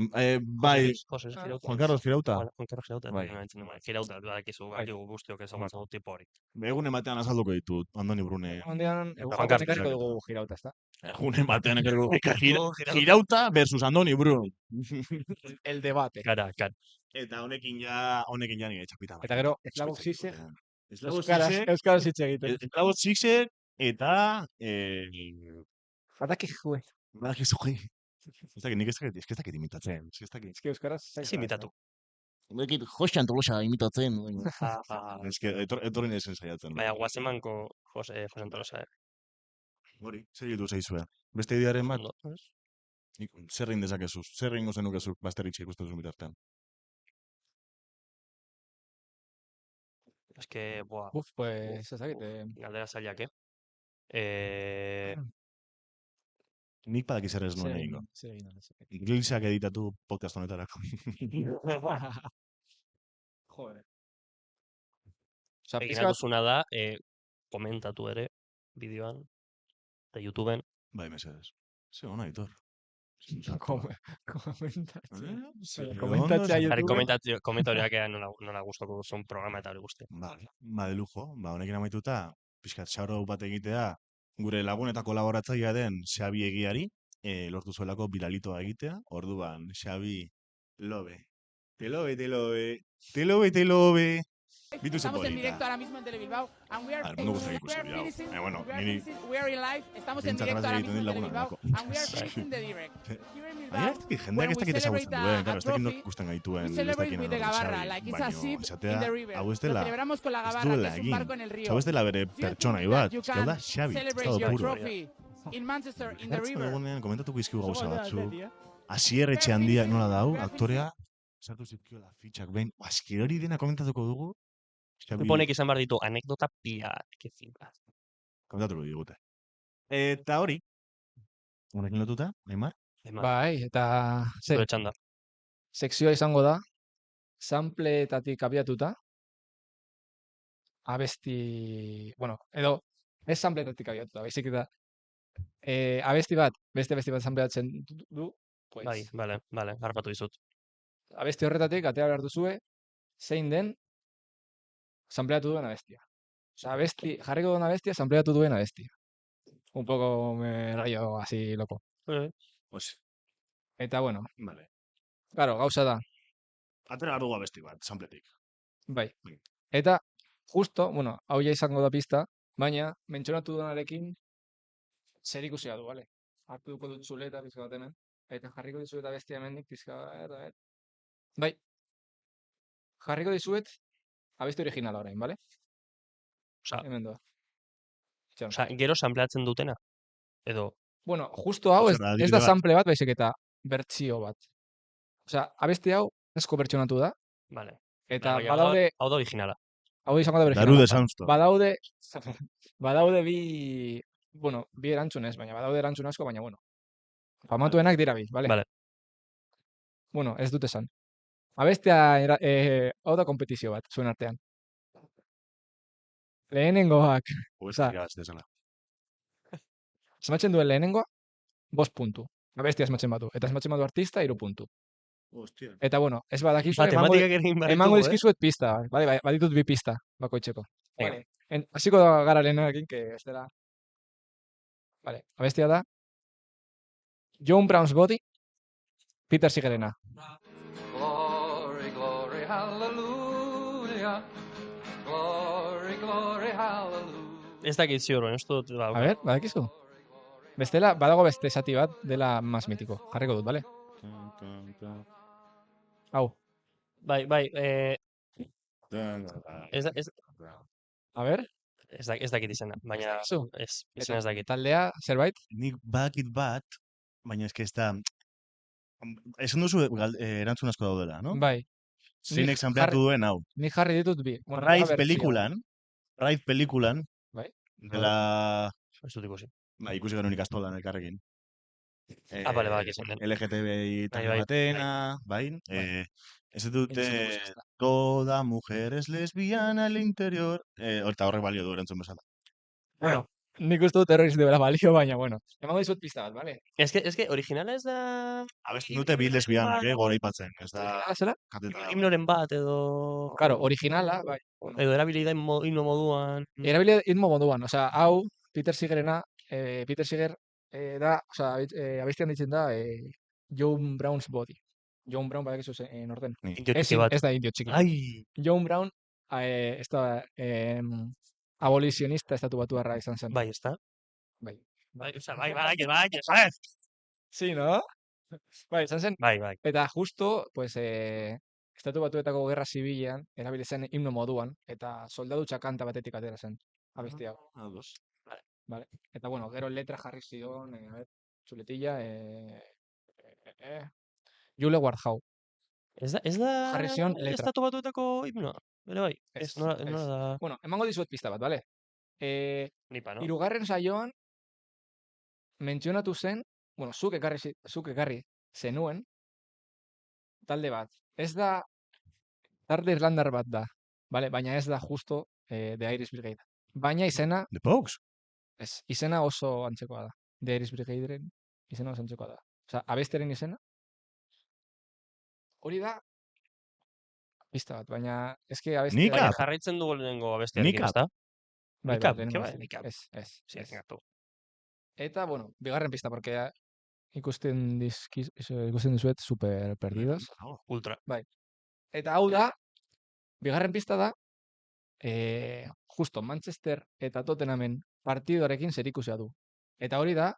Bai, Jose Girauta. Juan Carlos Girauta. Juan Carlos Girauta, Bai. nola ditzen da. Girauta, badakizu, badakigu guztiok ezagutzen dut tipo hori. Egunen batean azalduko ditut, Andoni Brune. Ondian, Juan egun Carlos. ekarriko dugu Girauta, ezta? Egunen batean ekarriko dugu Girauta versus Andoni Brune. El debate. Kara. Eta honekin ja nire txapita. Eta gero, Slavoj Zizek, Slavoj euskaraz hitz egiten. Slavoj Zizek eta... Badaki jue. Badakizu joi. Ez dakit, nik ez dakit imitatzen. Ez dakit. Ez que euskaraz... Ez imitatu. Nekit Josean Tolosa imitatzen. Ah. Ez que etorri nezen saiatzen. Baina, Guazemanko Jose Antolosa. Hori, zer hildu zeizue. Beste idearen bat, Ondo, ez? zer egin dezakezuz, zer egingo zenukezuk bazterritxe ikustezun bitartean. Ez que, buah, Uf, pues, ez dakit. galdera zailak, Nik badaki zer ez nuen egingo. Zer egin alde. Gilsak editatu podcast honetarako. Joder. Osa, Egin pizkat, duzuna da, komentatu ere, bideoan, eta YouTubeen. Bai, mesedez. Ze hona, Aitor. komentatzea. Zer Komentatzea ondo, YouTube. Komentarioak ea nola gustoko duzun programa eta hori guzti. Ba, de lujo. Ba, honekin amaituta, pixkat xauro bat egitea, gure lagun eta kolaboratzailea den Xabi Egiari, lortu zuelako biralitoa egitea, orduan, Xabi, lobe. Te lobe. Bitu ze Estamos en directo polita. ahora mismo en Telebilbao. And we are, Mundu guztiak ikusi hori hau. Bueno, niri we are in live. Estamos en Bintzat directo ahora egiten mismo en dit lagunak Telebilbao. nahiko. And we are finishing the direct. Here in Bilbao, Baina, jendeak ez dakit ezagutzen duen, claro, ez dakit nok ikusten gaituen, we ez celebrate dakit with the Gabarra, like it's a ship in the river. hau ez Lo dela, celebramos con la ez Gabarra, duela que es un egin. barco en el río. Hau ez dela bere Do you think pertsonai that bat, you ez da can Xabi, celebrate estado your puro. trophy in Manchester in the Gertzen river? egunean komentatuko izkigu gauza Somos batzu. de Asier etxe handiak nola dau, aktorea, sartu zizkiola fitxak behin, aski hori dena komentatuko dugu. Xabi, Ponek izan behar ditu anekdota pila, que flipas. komentatuko digute. Eta hori, honekin lotuta, Neymar? Bai, eta Zure txanda. sekzioa izango da, sampleetatik abiatuta, abesti, bueno, edo, ez sampleetatik abiatuta, baizik eta, abesti bat, beste bat sampleatzen du, pues, Bai, bale, harpatu dizut. abesti horretatik, atera behar duzue, zein den, sampleatu duen abestia. Osa, jarriko duen abestia, sampleatu duen abestia. Un poco me rayo así loco. Pues, Eta, bueno, vale. claro, gauza da, Atera dugu abesti bat, sampletik. bai. Eta, justo, bueno, hau ja izango da pista, baina, mentzionatu duenarekin, zer ikusia du, bale? Hartuko dut zuleta pizka bat hemen, eta jarriko dizuet abestia hemendik pizka bat, bai. Jarriko dizuet abesti originala orain, bale? Osa, Hemen doa. Osa, gero sampleatzen dutena. Edo, Bueno, justo hau ez Zer, da adibide bat. sample bat, baizik eta bertsio bat. Osea, abesti hau esko bertsionatu da, vale. eta Baina badaude, hau da originala. hau izango da Darude originala. Soundstorm. Badaude bi, bueno, bi erantzunez, baina badaude erantzun asko, baina bueno. Famatuenak dira bi, bale? Vale. Bueno, ez dut esan. Abestia, hau da kompetizio bat, zuen artean. Lehenengoak, Oza, ez desala. esmatzen duen lehenengoa, 5 puntu. Abestia esmatzen badu. Eta esmatzen badu artista, 3 puntu. Hostia. Eta bueno, ez badakizu, Matematikak egin behar emango ditugu, dizkizuet pista. Bai, baditut bi pista, bakoitzeko. Venga. Vale. Hasiko da gara lehenarekin, que ez dela. Vale, abestia da. John Brown's Body, Peter Sigerena. Glory, glory, hallelujah. Glory, glory, hallelujah. Ez dakit ziurren, ez dut, ba, A ver, badakizu? Bestela, badago beste zati bat dela más mitiko. Jarriko dut, bale? Hau. Bai, A ver, ez dakit izena, baina Zu. ez, izena ez dakit. taldea, zerbait? Nik badakit bat, baina eske ez da... Esan duzu erantzun asko daudela, no? Bai. Zeinek sampleatu duen hau. Nik jarri ditut bi. Bueno, Raid bertsioa. pelikulan, Bai. dela... Ez dut ikusi. Ba, ikusi genuen ikastolan elkarrekin. Bale, badakizien. LGTBI Bai, bai. batena, bai. Ez dute toda mujer es lesbiana al interior. Eta horrek balio du erantzun bezala. Bueno, Nik uste dut error dela balio, baina, bueno. Emango dizut pista bat, bale? Es que originala ez da... Abesten dute bi lesbianak, goraipatzen. Ez da... Originala zela? Kateta... Himnoren bat edo... Claro, originala, bai. Bueno, Edo erabili da himno moduan... erabili hitmo moduan, osea, hau, Peter Seegerena, Peter Seeger da, osea, abestian ditzen da, John Brown's Body. John Brown badakizu norden. Indio txiki bat. Ez da indio txiki. Ai! John Brown, ez da, abolicionista estatu batuarra izan zen. Bai, ez da? Bai. Bai, ez Sí, no? Bai, izan zen. Bai, bai. Eta justo, pues, estatu batuetako gerra zibilean, erabili zen himno moduan, eta soldadutza kanta batetik atera zen, abesti hau. Ados. Vale. Eta, bueno, gero letra jarri zion, a ver, txuletilla, Jule Wardhau. Ez da... Jarri zion letra. Estatu batuetako himnoa? Bere bai? Ez, nola da... Bueno, emango dizuet pista bat, bale? Nipa, no? Hirugarren saioan, mentzionatu zen, bueno, zuk ekarri zenuen, talde bat. Ez da, talde irlandar bat da, vale? Baina ez da justo The Irish Brigade. Baina izena... The Pogues? Ez, izena oso antzekoa da. The Irish Brigaderen izena oso antzekoa da. Osea, abesteren izena. Hori da, pista bat, baina eske abestia... Nika! Jarraitzen dugu lehenengo abestiarekin, ez da? Nika, Nika. Ez. Nika. Eta, bueno, bigarren pista, porque ikusten dizuet super perdidos. Ultra. Bai. Eta hau da, bigarren pista da, justo Manchester eta Tottenhamen partidoarekin zerikusia du. Eta hori da,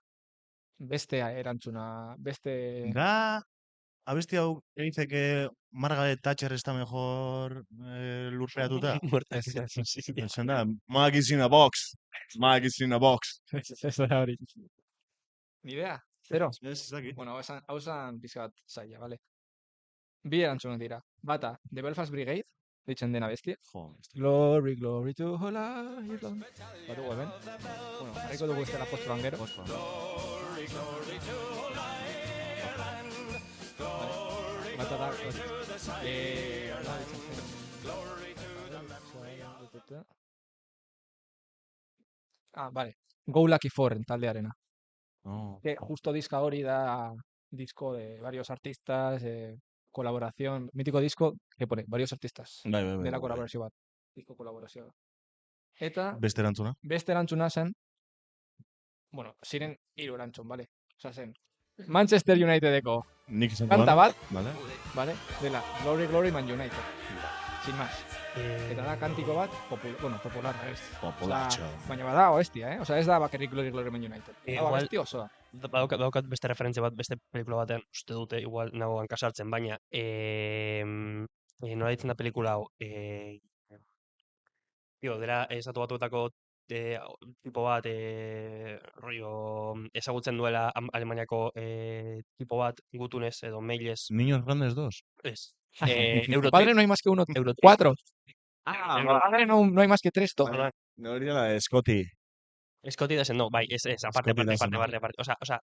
beste erantzuna, beste... Da, abesti hau dice que Margaret Thatcher está mejor lurpeatuta. Esan da, Mike is in a box. Mike is in a box. Ez da hori. Ni idea, zero. Ez dakit. Bueno, hau esan pizka bat zaila, vale? Bi erantzunak dira. Bata, The Belfast Brigade, ditzen dena bestia. Glory, glory to Holland. Batugu hemen. Bueno, harriko dugu ez dela posturan gero. Bata da... Vale. Go Lucky Foreign taldearena. Que justo diska hori da disco de varios artistas, colaboración, mítico disco que pone varios artistas de la colaboración bat. Disco colaboración. Eta beste erantzuna? Beste erantzuna zen, bueno, ziren 3 erantzun, vale? Osa zen, Manchester Unitedeko kanta bat, vale? Dela Glory Glory Man United. Sin más. Eta da kantiko bat, popular, ez? Populartxo. Baina bada oestia, Osa ez da bakarrik Glory Glory Man United. Da oesti osoa. Daukat beste referentzia bat, beste pelikula batean, uste dute, igual nagoan kasartzen, baina nola ditzen da pelikula hau, dela estatu batuetako tipo bat, rollo, ezagutzen duela Alemaniako tipo bat gutunez edo mailez. Niños Grandes 2? Ez. Padre no hay más que uno. 4. Padre no hay más que 3. No hori dela Scotty. Scotty da zen, no, bai, ez, aparte. Osa,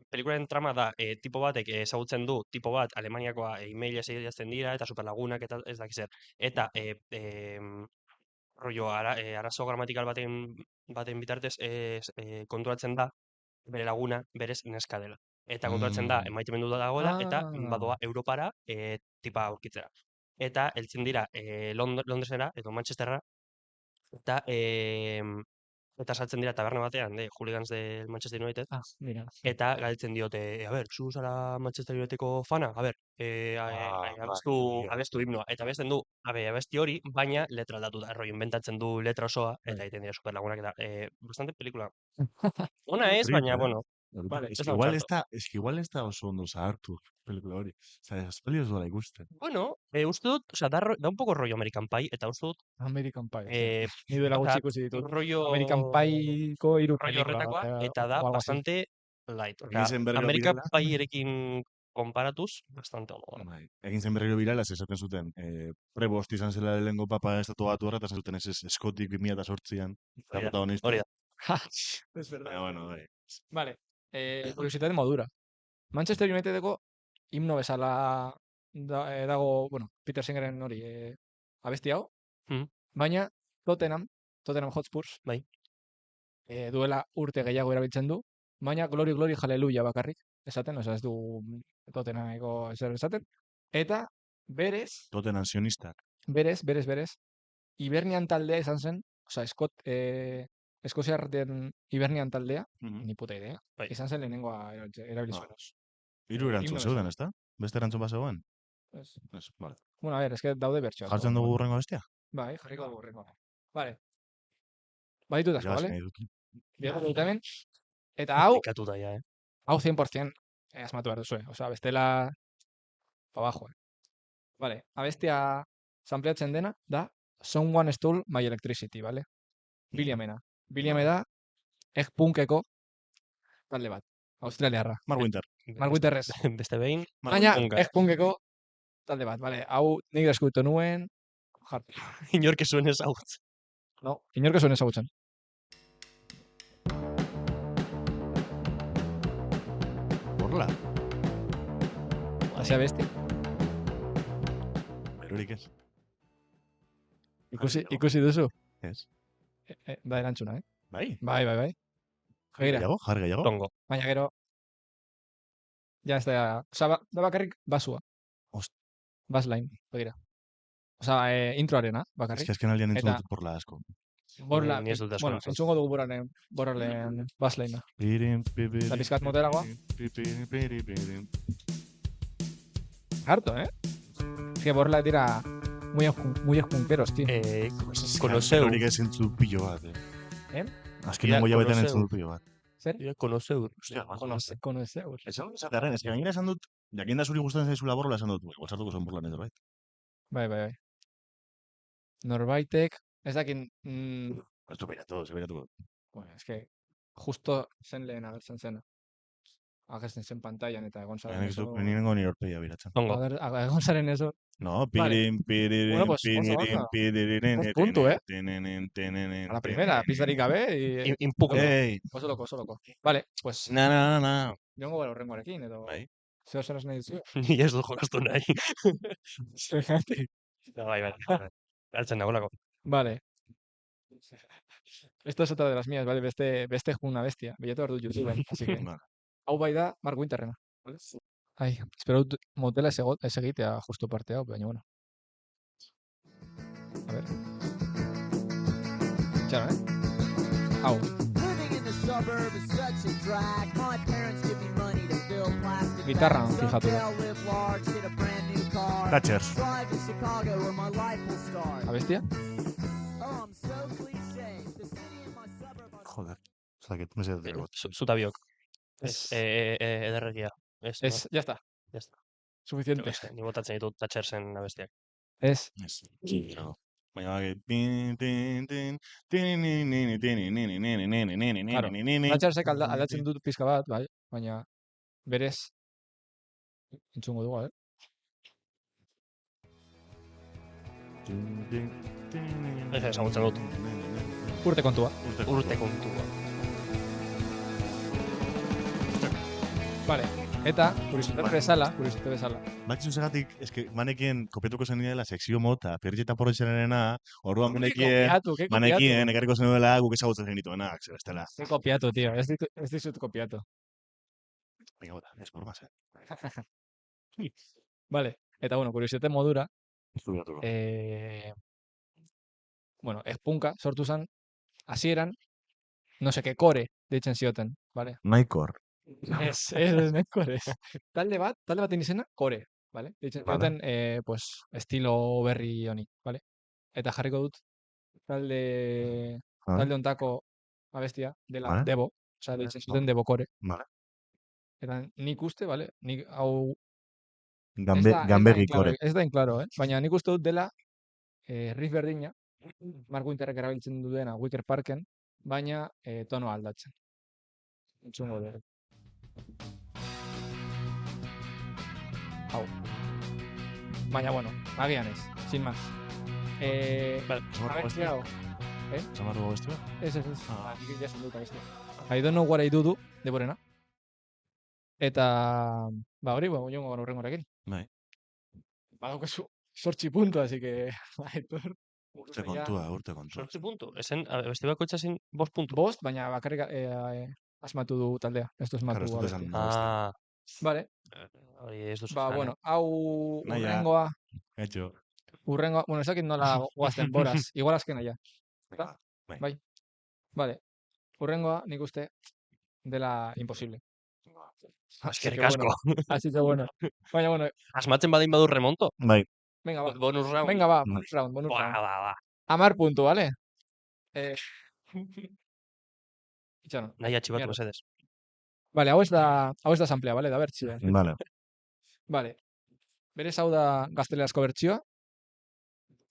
pelikularen trama da, tipo batek ezagutzen du, tipo bat, Alemaniakoa e-mailez idazten dira, eta superlagunak, eta ez dakiz zer. Eta, rollo, arazo gramatikal baten bitartez konturatzen da, bere laguna, berez neska dela. Eta konturatzen da, maitemendu da dagoela, eta badoa Europara tipa aurkitzera. Eta, heltzen dira, Londresera, edo Manchesterra, eta saltzen dira taberna batean, hooligans del Manchester United, eta galdetzen diote, a ber, zu zara Manchester Unitedeko fana? A ber, abestu himnoa. Eta abesten du, abesti hori, baina letra aldatu da, erroi, inventatzen du letra osoa, eta egiten dira superlagunak, eta bastante pelikula. Ona ez, baina, bueno. Igual ez da oso ondo zahartu pelikula hori. Osa, espaldi ez duela ikusten. Bueno, uste dut, osa, da un poco rollo American Pie, eta uste dut... American Pie. Ni duela gutxi ikusi ditut. Rollo... American Pie-ko hiru rollo horretakoa, eta da bastante light. American Pie-erekin konparatuz, bastante ondo. Egin zen berriro birala, esaten zuten, Prevost izan zela lehengo papa estatu batu horra, eta esan zuten ez Scottik 2008an, eta protagonista. Hori da. Es verdad. Bueno, Vale. Kuriositate modura. Manchester Unitedeko himno bezala dago, bueno, Peter Singeren hori abesti hau, baina Tottenham Hotspurs, duela urte gehiago erabiltzen du, baina Glory Glory Hallelujah bakarrik esaten, osea ez du Tottenhameko ezer esaten. Eta berez, Tottenham sionistak. berez, Hibernian taldea izan zen, osea, Eskoziarren Hibernian taldea, ni puta idea, izan zen lehenengoa erabili zuen. Hiru erantzun zeuden, ezta? Beste erantzun bat zegoen? Ez. Vale. Bueno, a ver, eske daude bertsoak. Jartzen dugu hurrengo bestia? Bai, jarriko dugu hurrengoa. Vale. Baditu asko, vale? Diego hemen. Eta hau, Pikatuta ja, hau 100% asmatu behar duzue. Osea, bestela pa abajo. Vale, abestia sampleatzen dena da Someone Stole My Electricity, vale? Williamena. Williame da punkeko talde bat. Australiarra. Mark Winter. Mark Winter ez. Beste behin, Baina punka. punkeko talde bat, vale? Hau nik deskubitu nuen. Inork zuen ezagutzen. No, inork zuen ezagutzen. Borla. Hasia besti. Berorik ez. Ikusi duzu? Ez. Da erantzuna, eh? Bai? Bai. Begira. Jarri gehiago? Tongo. Baina gero... Ja, ez da... Osa, da bakarrik basua. Bassline, begira. Osa, introarena, bakarrik. Ez que aldean entzun dut Borla asko. Borla, Ni ez dut asko bueno, entzun. entzungo dugu borralen basslinea. Da pizkat motelagoa. Harto, eh? Es que borla dira muy punkeros, tío. Konoseu. Berorik ez entzun pilo bat, Eh? Azken nengo jabetan entzun dut pilo bat. Zer? Konoseu. Konoseu. Esatearen, ez que gainera esan dut, jakin da zuri gustatzen zaizula Borla esan dut, gozatuko zen Borla nezerbait. Bai. Norbaitek, ez dakin... Ez du beiratu. Bueno, es que justo zen lehen agertzen zena. Agertzen zen pantailan eta egon zaren Ez du, nengo nire orpeia biratzen. Tongo. Egon zaren eso. No, Bueno, pues, oso, puntu, eh? A la primera, pistarik gabe y... Inpuko. Oso loko. Vale, pues... Na. Joango gara horrengoarekin, edo... Bai. Zer zeraz nahi duzu? Ni ez dut jokaztu nahi. Zergatik. Bai. Galtzen nagolako. Vale. Esta es otra de las mías, ¿vale? Beste una bestia. Bilatu behar dut YouTubeen, así que... Hau bai da Mark Winterrena. Ai, espero dut motela ez egitea justo parte hau, baina bueno. A ver. Txano, Hau. Gitarra, fijatu da. Thatchers. Abestia? Joder. Zaket, mesedez dugu. Zutabiok. Ederregia. Ez, ya está. Suficiente. Ni botatzen ditut Thatchersen abestiak. Ez. Baina baki... Thatchersek aldatzen dut pizka bat, bai, baina berez entzungo dugu, Ez ezagutzen dut. Urte kontua. Urte kontua. Vale, eta kuriositate bezala. Bakizu segatik, eske manekien kopiatuko zen dela sekzio mota, perritxeta porretxerenena, orduan manekien ekarriko zen dela guk ezagutzen genituenak, zer bestela. Ze kopiatu, tío, ez dizut kopiatu. Venga, bota, ez por más, Vale, eta bueno, kuriositate modura, Estudiatuko. bueno, punka sortu zen, hasieran, no sé qué, core, deitzen zioten, vale? Naikor. Ez core. Talde baten izena, core, vale? Deitzen zioten, pues, estilo berri honi, vale? Eta jarriko dut, talde ontako abestia, dela Debo, osea, deitzen zioten Debo core. Vale. Eta nik uste, vale? Nik hau... Gambegi core. Ez da inklaro, baina nik uste dut dela riff berdina, Mark Winterrek erabiltzen duena Wicker Parken, baina tonoa aldatzen. Entzungo dugu. Hau. Baina, bueno, agian ez, sin más. Abestia hau. Zamarru abestia? Ez. Nik jasen dut abestia. I don't know what I do, Deborena. Eta, hori, joango gara horrengorekin. Bai. Badaukazu 8 puntu, así que... Urte kontua, urte kontua. 8 puntu. Esen, beste bakoitza zen 5 puntu. 5, baina bakarrik asmatu du taldea. Ez du Claro, asmatu ez dut esan abestia. Vale. Hori ez duzu Ba, esan, bueno, hau Naia. urrengoa. Etxo. Urrengoa, bueno, ez dakit nola goazten boraz. Igual azkena ja. Bai. Vale. Urrengoa, nik uste, dela imposible. Eskerrik asko. Así que bueno. Baina, bueno. Asmatzen badin badu remonto. Bai. Venga, va. Bonus round. Venga, va. Bonus round. Ba. 10 puntu, vale? Itxano. Nahi atxibatu mesedez. Vale, hau ez da samplea, vale? Da bertxioa. Vale. Vale. Berez hau da gaztelerazko bertxioa.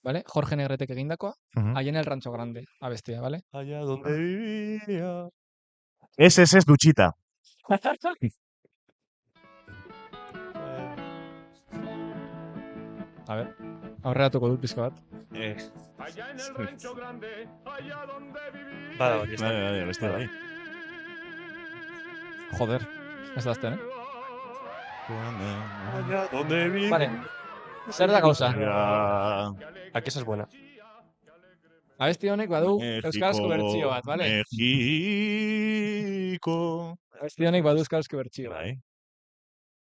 Vale? Jorge Negretek egindakoa. Allá en el Rancho Grande, abestia, vale? Allá donde vivía. Ez, dutxita. A ver, aurreratuko dut pizka bat. Allá en el rancho grande, allá donde viví. Bada hori, ez da. Bai, beste bai. Joder, ez da azten, Allá donde viví. Vale, zer da gauza? Aquí esa es buena. Abesti honek badu euskarazko bertsio bat, vale? Mexiko. Abesti honek badu euskarazko bertsio. Bai.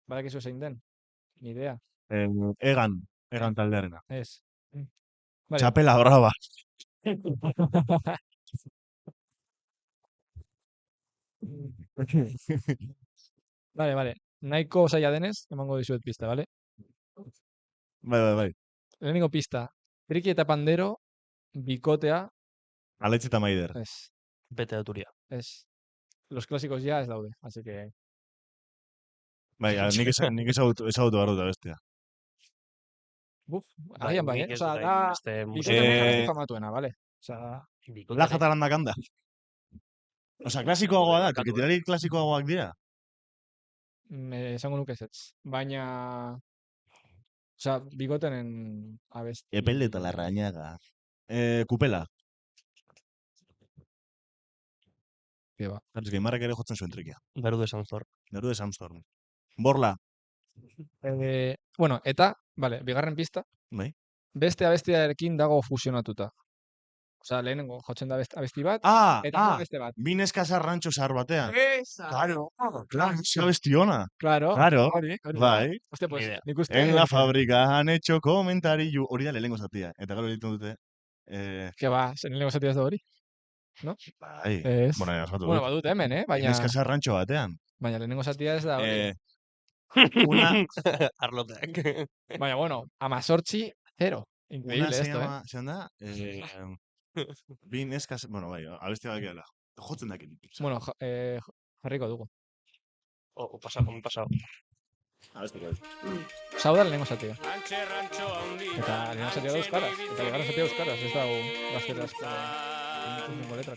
Badakizu zein den? Ni idea. Egan taldearena. Ez. Vale. Txapela brava. Vale. Nahiko zaila denez, emango dizuet pista, vale? Bai. Lehenengo pista. Triki eta pandero, bikotea. Aletxe eta maider. Ez. Bete de turia. Ez. Los clásicos ya ez daude, así que... Bai, nik ezagutu barruta bestia. Buf, agian bai, nik ez Osa, dut da... beste Bikote musika famatuena, vale? Osa... La jatalanda kanda. Osa, klasikoagoa da, triketilari klasikoagoak dira. Esango nuke ezetz. Baina... Osa, bigotenen abesti... Epelde eta larrañaga. Kupela. Eba. Gaimarrek ere jotzen zuen trikia. Daru de Sanzorn. Borla. Bueno, eta, vale, bigarren pista. Bai. Beste abestiarekin dago fusionatuta. Osa, lehenengo jotzen da abesti bat, eta beste bat. Bineska sarrantxo zahar batean. Esa! Claro, abesti ona. Claro. Hori. Bai. Hostia, pues, nik uste... En la fábrica han hecho comentario. Hori da lehenengo zatia. Eta gero egiten dute. Que ba, zen lehenengo zatia ez da hori? No? Bai. Ez. Bueno, badut hemen, baina... Bineska sarrantxo batean. Baina lehenengo zatia ez da hori. Una... Arlotek. Baina, bueno, 18-0. Increíble esto, Se anda... Bin eskas... Bueno, bai, abestia bat gela. Jotzen dakit. Bueno, jarriko dugu. Pasao. Abestiko ez. Zau da lehenengo zatia. Eta lehenengo zatia da euskaraz. Eta lehenengo zatia euskaraz. Ez dago gazterazko... Ningún letra.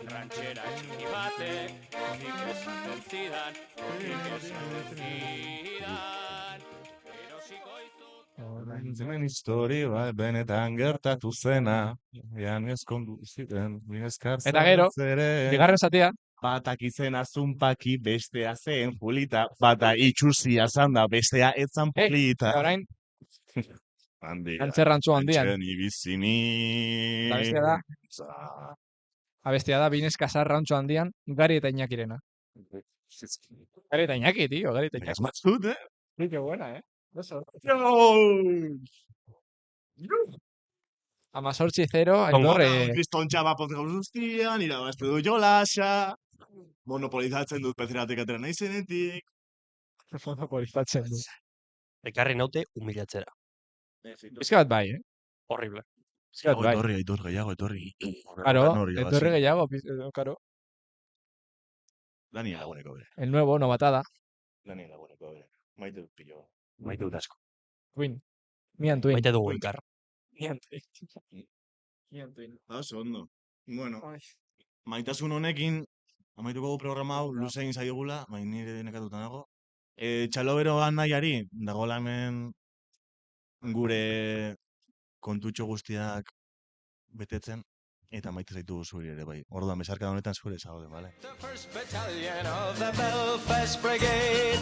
Zinen histori bat benetan gertatu zena. Jan ezkondu ziten, bineskar Eta gero, bigarren zatia. Batak izena zunpaki, bestea zen Julita. Bata itxuzia zanda, bestea etzan Julita. Eta orain, handian. Antzerrantzu handian. Etxen ibizini. Eta bestia da. Abestia da, Bineska Sarrantxo handian, Gari eta Iñakirena. Gari eta Iñaki, tío, Gari eta Iñaki. Asmatzut, Sí, qué buena, Eso. 18-0, Aitor... Kriston txaba potzeko guztian, irabazte du jolasa, monopolizatzen dut pezeratik atera nahi zenetik. Monopolizatzen dut. Ekarri naute humilatzera. Bizka bat bai, Horrible. Aitor, gehiago, etorri. Claro, etorri gehiago, claro. Dani laguneko bere. El nuevo, novatada. Dani laguneko bere. Maite dut pillo. Maite dut asko. Twin. Mian Twin. Maite dugu ikar. Mian Twin. Oso ondo. Bueno, maitasun honekin, amaituko gu programa hau, luze egin zaiogula, baina nire nekatuta nago. Txaloberoan nahiari, dagoela hemen gure kontutxo guztiak betetzen, eta maite zaitu zuri ere, bai. Orduan, besarka honetan zure zaude, bale? The 1st Battalion of the Belfast Brigade,